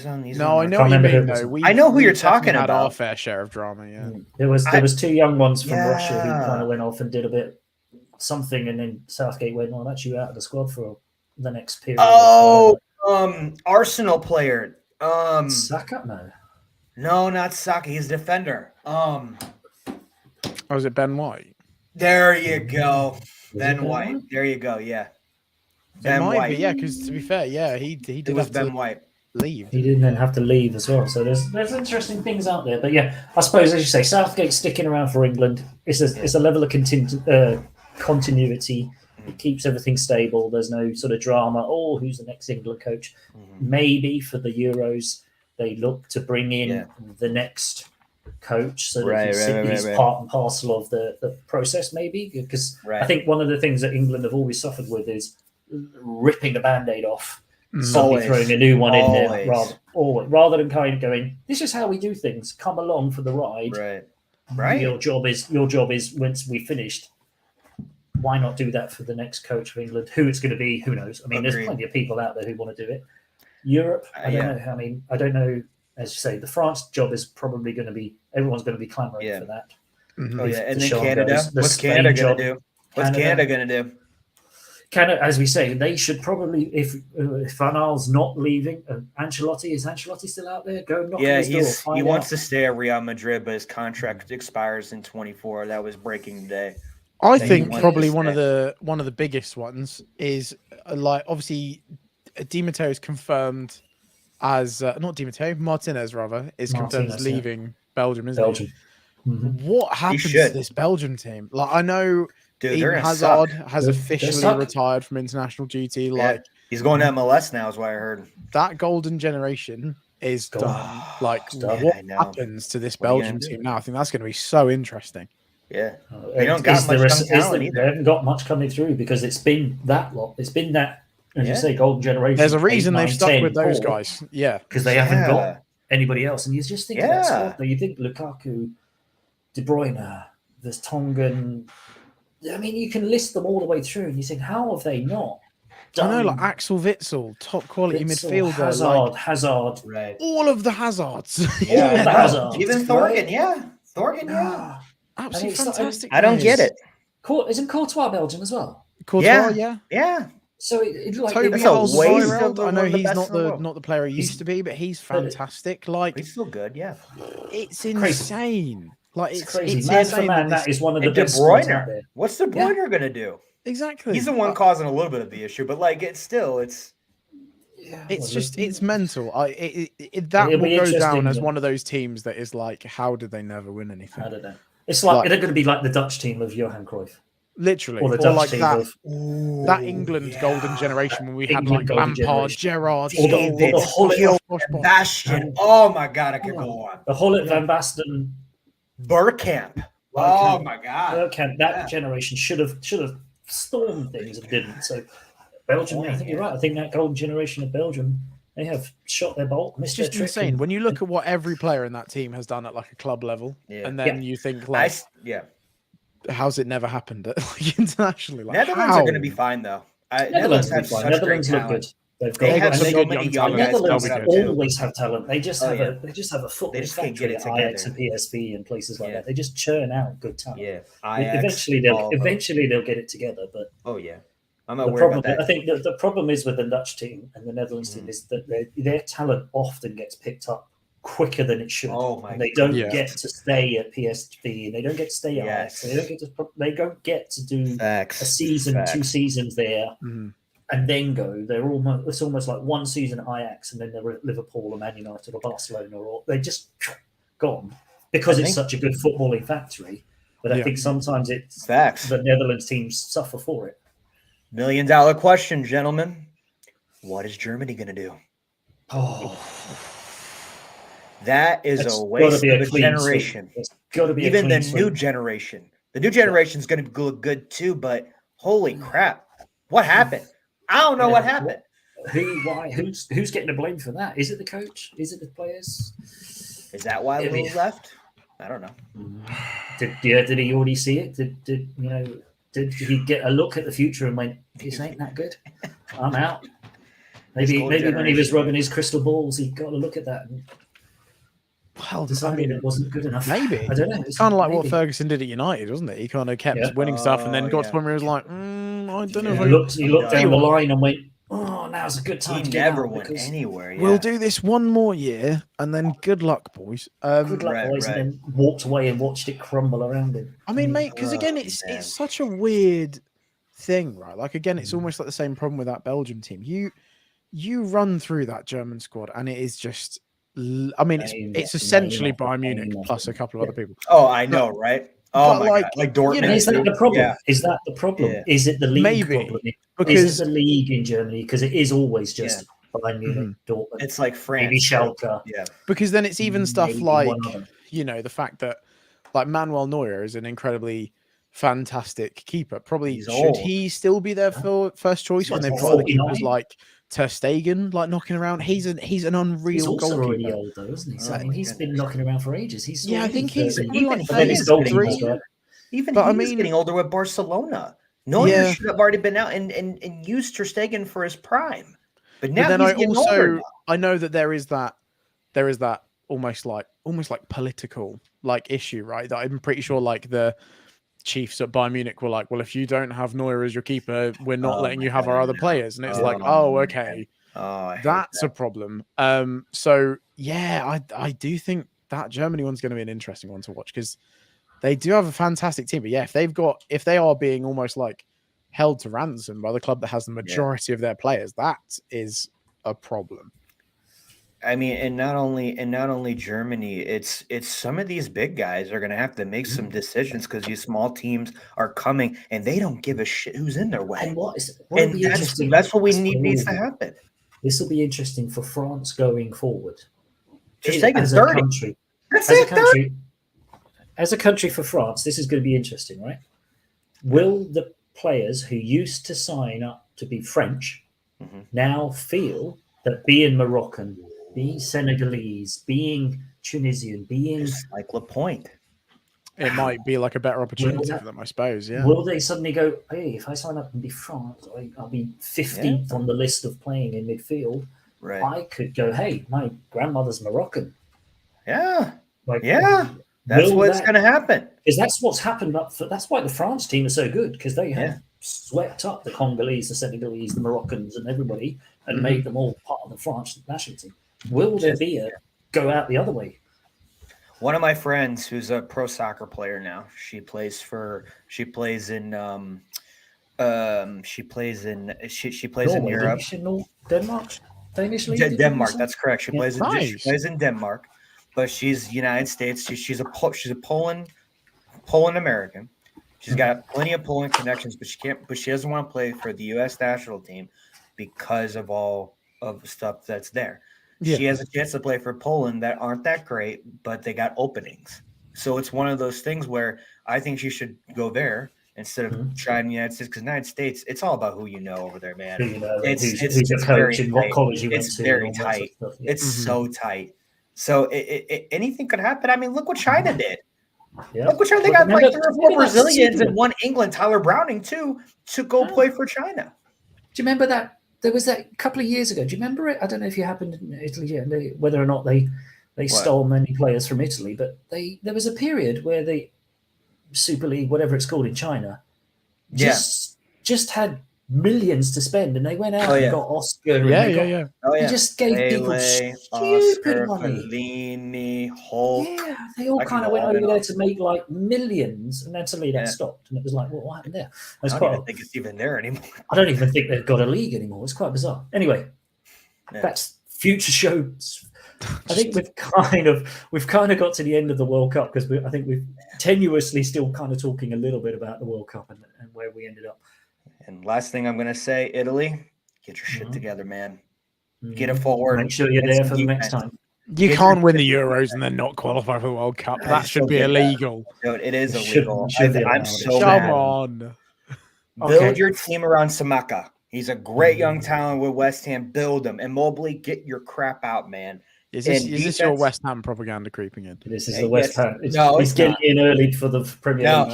on. I know what you mean. No, I know who you're talking about. Had our fair share of drama. Yeah, there was two young ones from Russia who kind of went off and did a bit something, and then Southgate went on. Actually, out of the squad for the next period. Arsenal player. Saka? No, not Saka. He's a defender. Was it Ben White? There you go. Ben White. There you go. Yeah. Ben White. Because to be fair, he did. It was Ben White. Leave. He didn't then have to leave as well. So there's interesting things out there. But I suppose as you say, Southgate's sticking around for England. It's a level of continuity. It keeps everything stable. There's no sort of drama. Oh, who's the next England coach? Maybe for the Euros, they look to bring in the next coach so that he's part and parcel of the process, maybe. Because I think one of the things that England have always suffered with is ripping the Band-Aid off, suddenly throwing a new one in there, rather than kind of going, this is how we do things. Come along for the ride. Right. Your job is once we finished. Why not do that for the next coach of England? Who it's going to be, who knows? I mean, there's plenty of people out there who want to do it. Europe, I don't know. I mean, I don't know. As you say, the France job is probably going to be, everyone's going to be clamoring for that. And then Canada. What's Canada going to do? What's Canada going to do? Canada, as we say, they should probably, if Van Gaal's not leaving, Ancelotti, is Ancelotti still out there? Go knock on his door. He wants to stay at Real Madrid, but his contract expires in 2024. That was breaking today. I think probably one of the biggest ones is obviously Di Matteo is confirmed as not Di Matteo, Martinez rather is confirmed as leaving Belgium, isn't he? What happens to this Belgium team? I know Eden Hazard has officially retired from international duty. He's going to MLS now, is what I heard. That golden generation is Gone. done. Like, Done. what I know. happens to this What are you Belgium gonna do? team now? I think that's going to be so interesting. Yeah. They don't got much young talent either. They haven't got much coming through because it's been that lot. It's been that, as you Yeah. say, golden generation. There's a 8, reason 9, they've stuck 10, with those 4, guys. Yeah. because they haven't Yeah. got anybody else. And you just think of that Yeah. squad. Though you think Lukaku, De Bruyne, there's Tongan. I mean, you can list them all the way through, and you think, how have they not? I know, like Axel Witsel, top quality midfielder, Hazard, Right. all of the Hazards. Yeah, all the Hazards, even Thorgan, yeah. Thorgan, yeah. Absolutely it's not- fantastic. I don't get it. Isn't Courtois Belgian as well? Courtois, Yeah. yeah. Yeah. So it like Toby That's a waste Alderweireld, of I know one of the he's best not in the the world. not the player he used to be, but he's fantastic. Like, He's still good, yeah. it's insane. Like, it's crazy. It's Man insane for man, that that is one of the And De best squads out Bruyne. there. What's De Bruyne gonna do? exactly. He's the one causing a little bit of the issue, but like it's It's just it's mental. That It'll will be go interesting, down as yeah. one of those teams that is like, how did they never win anything? I don't know. It's like they're going to be like the Dutch team of Johan Cruyff, Literally, or the or Dutch like team that of that England golden generation when we had England like golden Lampard, generation. Gerrard, Or the Scholes, Hullet, Bosch. Bastion. Oh my god, I could go on. the Hullet, Van Basten, Bergkamp. Oh my god. Bergkamp. That generation should have stormed things and didn't. So Belgium, I think you're right. I think that golden generation of Belgium, they have shot their bolt, It's missed just their trick. insane when you look at what every player in that team has done at like a club level, and then you think like, how's it never happened at, like, internationally? Like, Netherlands are going to be fine though. Netherlands have fine. such Netherlands great look talent. good. They have some so good many young young talent. guys Netherlands They'll be good. always have talent. They just have a football They just can't get factory it at Ajax and together. PSV and places like that. They just churn out good talent. Yeah. Eventually they'll get it together. But I'm not the worried problem, about that. I think the problem is with the Dutch team and the Netherlands team is that their talent often gets picked up quicker than it should. And they don't get to stay at PSV, and they don't get to stay at Ajax. They don't get to do a season, 2 seasons there, and then go. It's almost like one season at Ajax, and then they're at Liverpool or Man United or Barcelona, or they're just gone because it's such a good footballing factory. But I think sometimes it's the Netherlands teams suffer for it. $1 million question, gentlemen. What is Germany going to do? That is a waste of a generation. Even the new generation. The new generation is going to look good too, but holy crap. What happened? I don't know what happened. Why? Who's getting the blame for that? Is it the coach? Is it the players? Is that why Lou left? I don't know. Did he already see it? Did he get a look at the future and went, "This ain't that good. I'm out." Maybe when he was rubbing his crystal balls, he got a look at that and decided it wasn't good enough. Maybe. I don't know. It's kind of like what Ferguson did at United, wasn't it? He kind of kept winning stuff and then got to the point where he was like, I don't know. He looked down the line and went, "Oh, now's a good time to get out." He never went anywhere. We'll do this one more year and then good luck, boys. Good luck, boys. And then walked away and watched it crumble around him. I mean, mate, because again, it's such a weird thing, right? Like, again, it's almost like the same problem with that Belgium team. You run through that German squad and it is just, I mean, it's essentially Bayern Munich plus a couple of other people. Oh, I know, right? Oh my God. Like Dortmund. You know, is that the problem? Yeah. Is that the problem? Yeah. Is it the league Maybe, problem? because is it the league in Germany? Because it is always just Bayern Munich, Dortmund. It's like France. Maybe Schalke. Yeah. Because then it's even stuff Maybe like, one other. the fact that like Manuel Neuer is an incredibly fantastic keeper. Probably should he still be their first choice when they've got keepers like Ter Stegen, like knocking around? He's an unreal He's also goalkeeper. really old though, isn't he? So, I mean, he's been knocking around for ages. I think he's even his goalkeeper's right. Even but he's getting older with Barcelona. Neuer should have already been out and used Ter Stegen for his prime. But now then he's getting older now. I know that there is that almost like political like issue, right? That I'm pretty sure like the Chiefs at Bayern Munich were like, well, if you don't have Neuer as your keeper, we're not letting you have our other players. And it's okay. That's a problem. So yeah, I do think that Germany one's going to be an interesting one to watch because they do have a fantastic team. But yeah, if they are being almost like held to ransom by the club that has the majority of their players, that is a problem. I mean, and not only Germany, it's some of these big guys are going to have to make some decisions because these small teams are coming and they don't give a shit who's in their way. And that's what we need needs to happen. This will be interesting for France going forward Just take it as 30. a country. As a country for France, this is going to be interesting, right? Will the players who used to sign up to be French now feel that being Moroccan, being Senegalese, being Tunisian, being just like Lapointe, it might be like a better opportunity for them, I suppose. Yeah. Will they suddenly go, hey, if I sign up and be France, I'll be 15th on the list of playing in midfield. right? I could go, hey, my grandmother's Moroccan. Yeah, Like, that's what's going to happen. Because that's what's happened. That's why the France team is so good, because they have swept up the Congolese, the Senegalese, the Moroccans, and everybody, and made them all part of the French national team. Will there be a go out the other way? One of my friends, who's a pro soccer player now, she plays in Europe. Denmark, Danish league. Denmark, that's correct. She plays in Denmark, but she's United States. She's a Poland American. She's got plenty of Poland connections, but she doesn't want to play for the U.S. national team because of all of the stuff that's there. Yeah. She has a chance to play for Poland that aren't that great, but they got openings. So it's one of those things where I think she should go there instead of trying the United States, because United States, it's all about who you know over there, man. It's very tight. What college you went to. It's very tight. It's so tight. So anything could happen. I mean, look what China did. Yeah. Look what China. They got like 3 or 4 Brazilians and 1 England, Tyler Browning too, to go play for China. Do you remember that? There was that a couple of years ago. Do you remember it? I don't know if it happened in Italy, whether or not they stole many players from Italy, but there was a period where the Super League, whatever it's called in China, just had millions to spend, and they went out and got Oscar. They just gave people stupid money. Fellini, Hulk. Yeah, they all kind of went over there to make like millions, and then suddenly that stopped, and it was like, well, what happened there? I don't even think it's even there anymore. I don't even think they've got a league anymore. It's quite bizarre. Anyway, that's future shows. I think we've kind of got to the end of the World Cup, because I think we've tenuously still kind of talking a little bit about the World Cup and where we ended up. And last thing I'm going to say, Italy, get your shit together, man. Get it forward. Make sure you're there for the next time. You can't win the Euros and then not qualify for the World Cup. That should be illegal. Dude, it is illegal. I'm so mad. Come on. Build your team around Samaka. He's a great young talent with West Ham. Build him. And Mobley, get your crap out, man. Is this your West Ham propaganda creeping in? This is the West Ham. He's getting in early for the Premier League.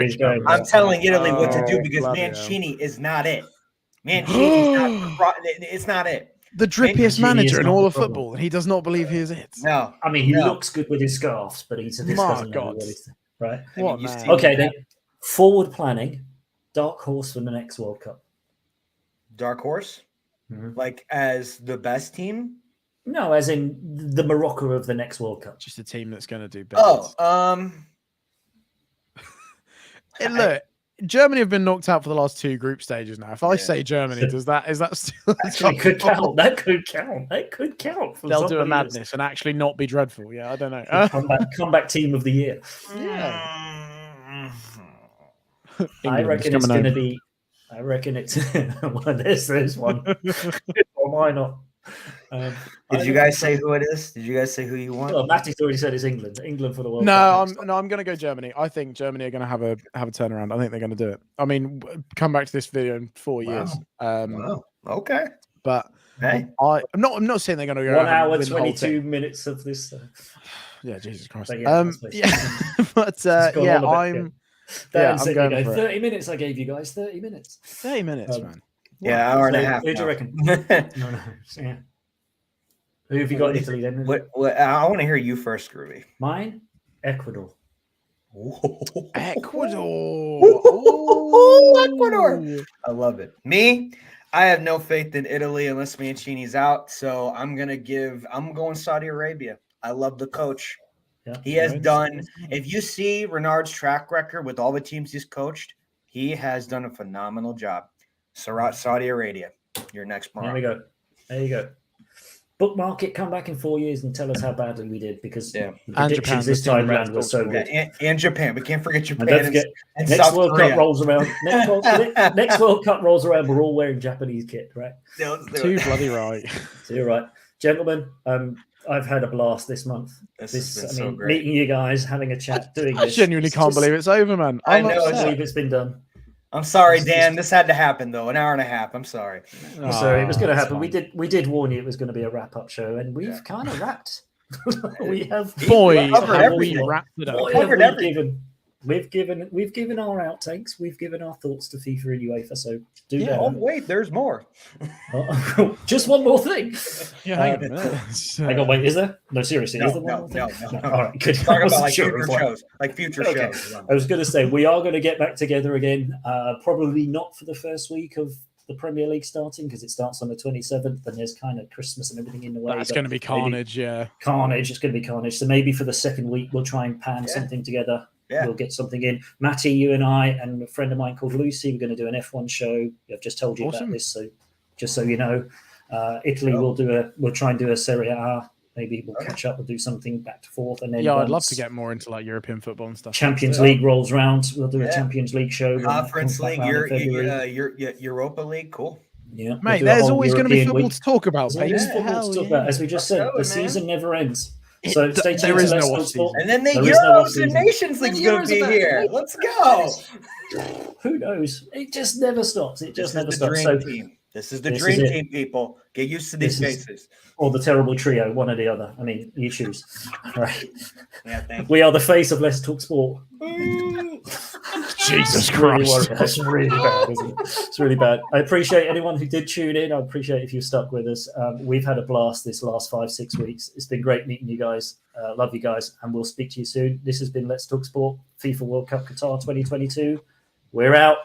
It's not. I'm telling Italy what to do, because Mancini is not it. Mancini's not. It's not it. The drippiest manager in all of football, and he does not believe he is it. No, I mean he looks good with his scarves, but he's a right. What, man? Okay, then forward planning, dark horse for the next World Cup. Dark horse, like as the best team. No, as in the Morocco of the next World Cup. Just a team that's going to do better. Look, Germany have been knocked out for the last 2 group stages now. If I say Germany, is that still actually could count? That could count. That could count. They'll do a madness and actually not be dreadful. Yeah, I don't know. Comeback team of the year. Yeah. I reckon it's going to be. I reckon it's well, there's one. Or why not? Did you guys say who it is? Did you guys say who you want? Well, Matty's already said it's England. England for the World Cup. I'm going to go Germany. I think Germany are going to have a turnaround. I think they're going to do it. I mean, come back to this video in 4 years. Wow. Okay. But hey, I'm not saying they're going to go 1 hour 22 minutes of this. Yeah, Jesus Christ. But I'm Dan said, 30 minutes I gave you guys. 30 minutes. 30 minutes, man. Yeah, hour and a half. Who do you reckon? Yeah. Who have you got in Italy then? What, I want to hear you first, Groovy. Mine? Ecuador. Ecuador. Ecuador. I love it. Me, I have no faith in Italy unless Mancini's out. So I'm going Saudi Arabia. I love the coach. Yeah, he has done, if you see Renard's track record with all the teams he's coached, he has done a phenomenal job. Saudi Arabia, your next Morocco. There you go. Bookmark it, come back in 4 years and tell us how badly we did, because the and Japan this time around were so good. And Japan. We can't forget Japan. And don't forget, next World Cup rolls around. Next World Cup rolls around, we're all wearing Japanese kit, right? Too bloody right. Too right. Gentlemen, I've had a blast this month. This has been so great. Meeting you guys, having a chat, doing I this. genuinely can't believe it's over, man. I know. I believe it's been done. I'm sorry, Dan. This had to happen though. An hour and a half. I'm sorry. I'm sorry, it was going to happen. We did warn you it was going to be a wrap-up show, and we've kind of wrapped. We have Boy, covered we wrapped it up. We've given our outtakes. We've given our thoughts to FIFA and UEFA. So Oh wait, there's more. Just one more thing. Yeah, hang on a minute. Hang on, wait. Is there? No, seriously. No, is there one more no. thing? All right, good. Talk about like future shows, shows. I was going to say we are going to get back together again. Probably not for the first week of the Premier League starting because it starts on the 27th, and there's kind of Christmas and everything in the way. That's going to be carnage, yeah. Carnage. It's going to be carnage. So maybe for the second week we'll try and pan something together. Yeah. We'll get something in. Matty, you and I, and a friend of mine called Lucy, we're going to do an F1 show. I've just told you about this, so just so you know. Italy, we'll try and do a Serie A. Maybe we'll catch up. We'll do something back to forth, and then I'd love to get more into like European football and stuff. Champions League rolls round. We'll do a Champions League show. Conference League, Europa League, cool. Yeah, mate. There's always going to be football to talk about. There's football to talk about, as we just said. The season never ends. So stay tuned. There is no off-season. And then the Euros and Nations League is going to be here. Let's go. Who knows? It just never stops. It just never stops. This is the dream team, people. Get used to these faces. Or the terrible trio, one or the other. I mean, you choose. Right. Yeah, thank you. We are the face of Let's Talk Sport. Jesus Christ. That's really bad, isn't it? It's really bad. I appreciate anyone who did tune in. I appreciate if you stuck with us. We've had a blast this last 5-6 weeks. It's been great meeting you guys. Love you guys, and we'll speak to you soon. This has been Let's Talk Sport, FIFA World Cup Qatar 2022. We're out.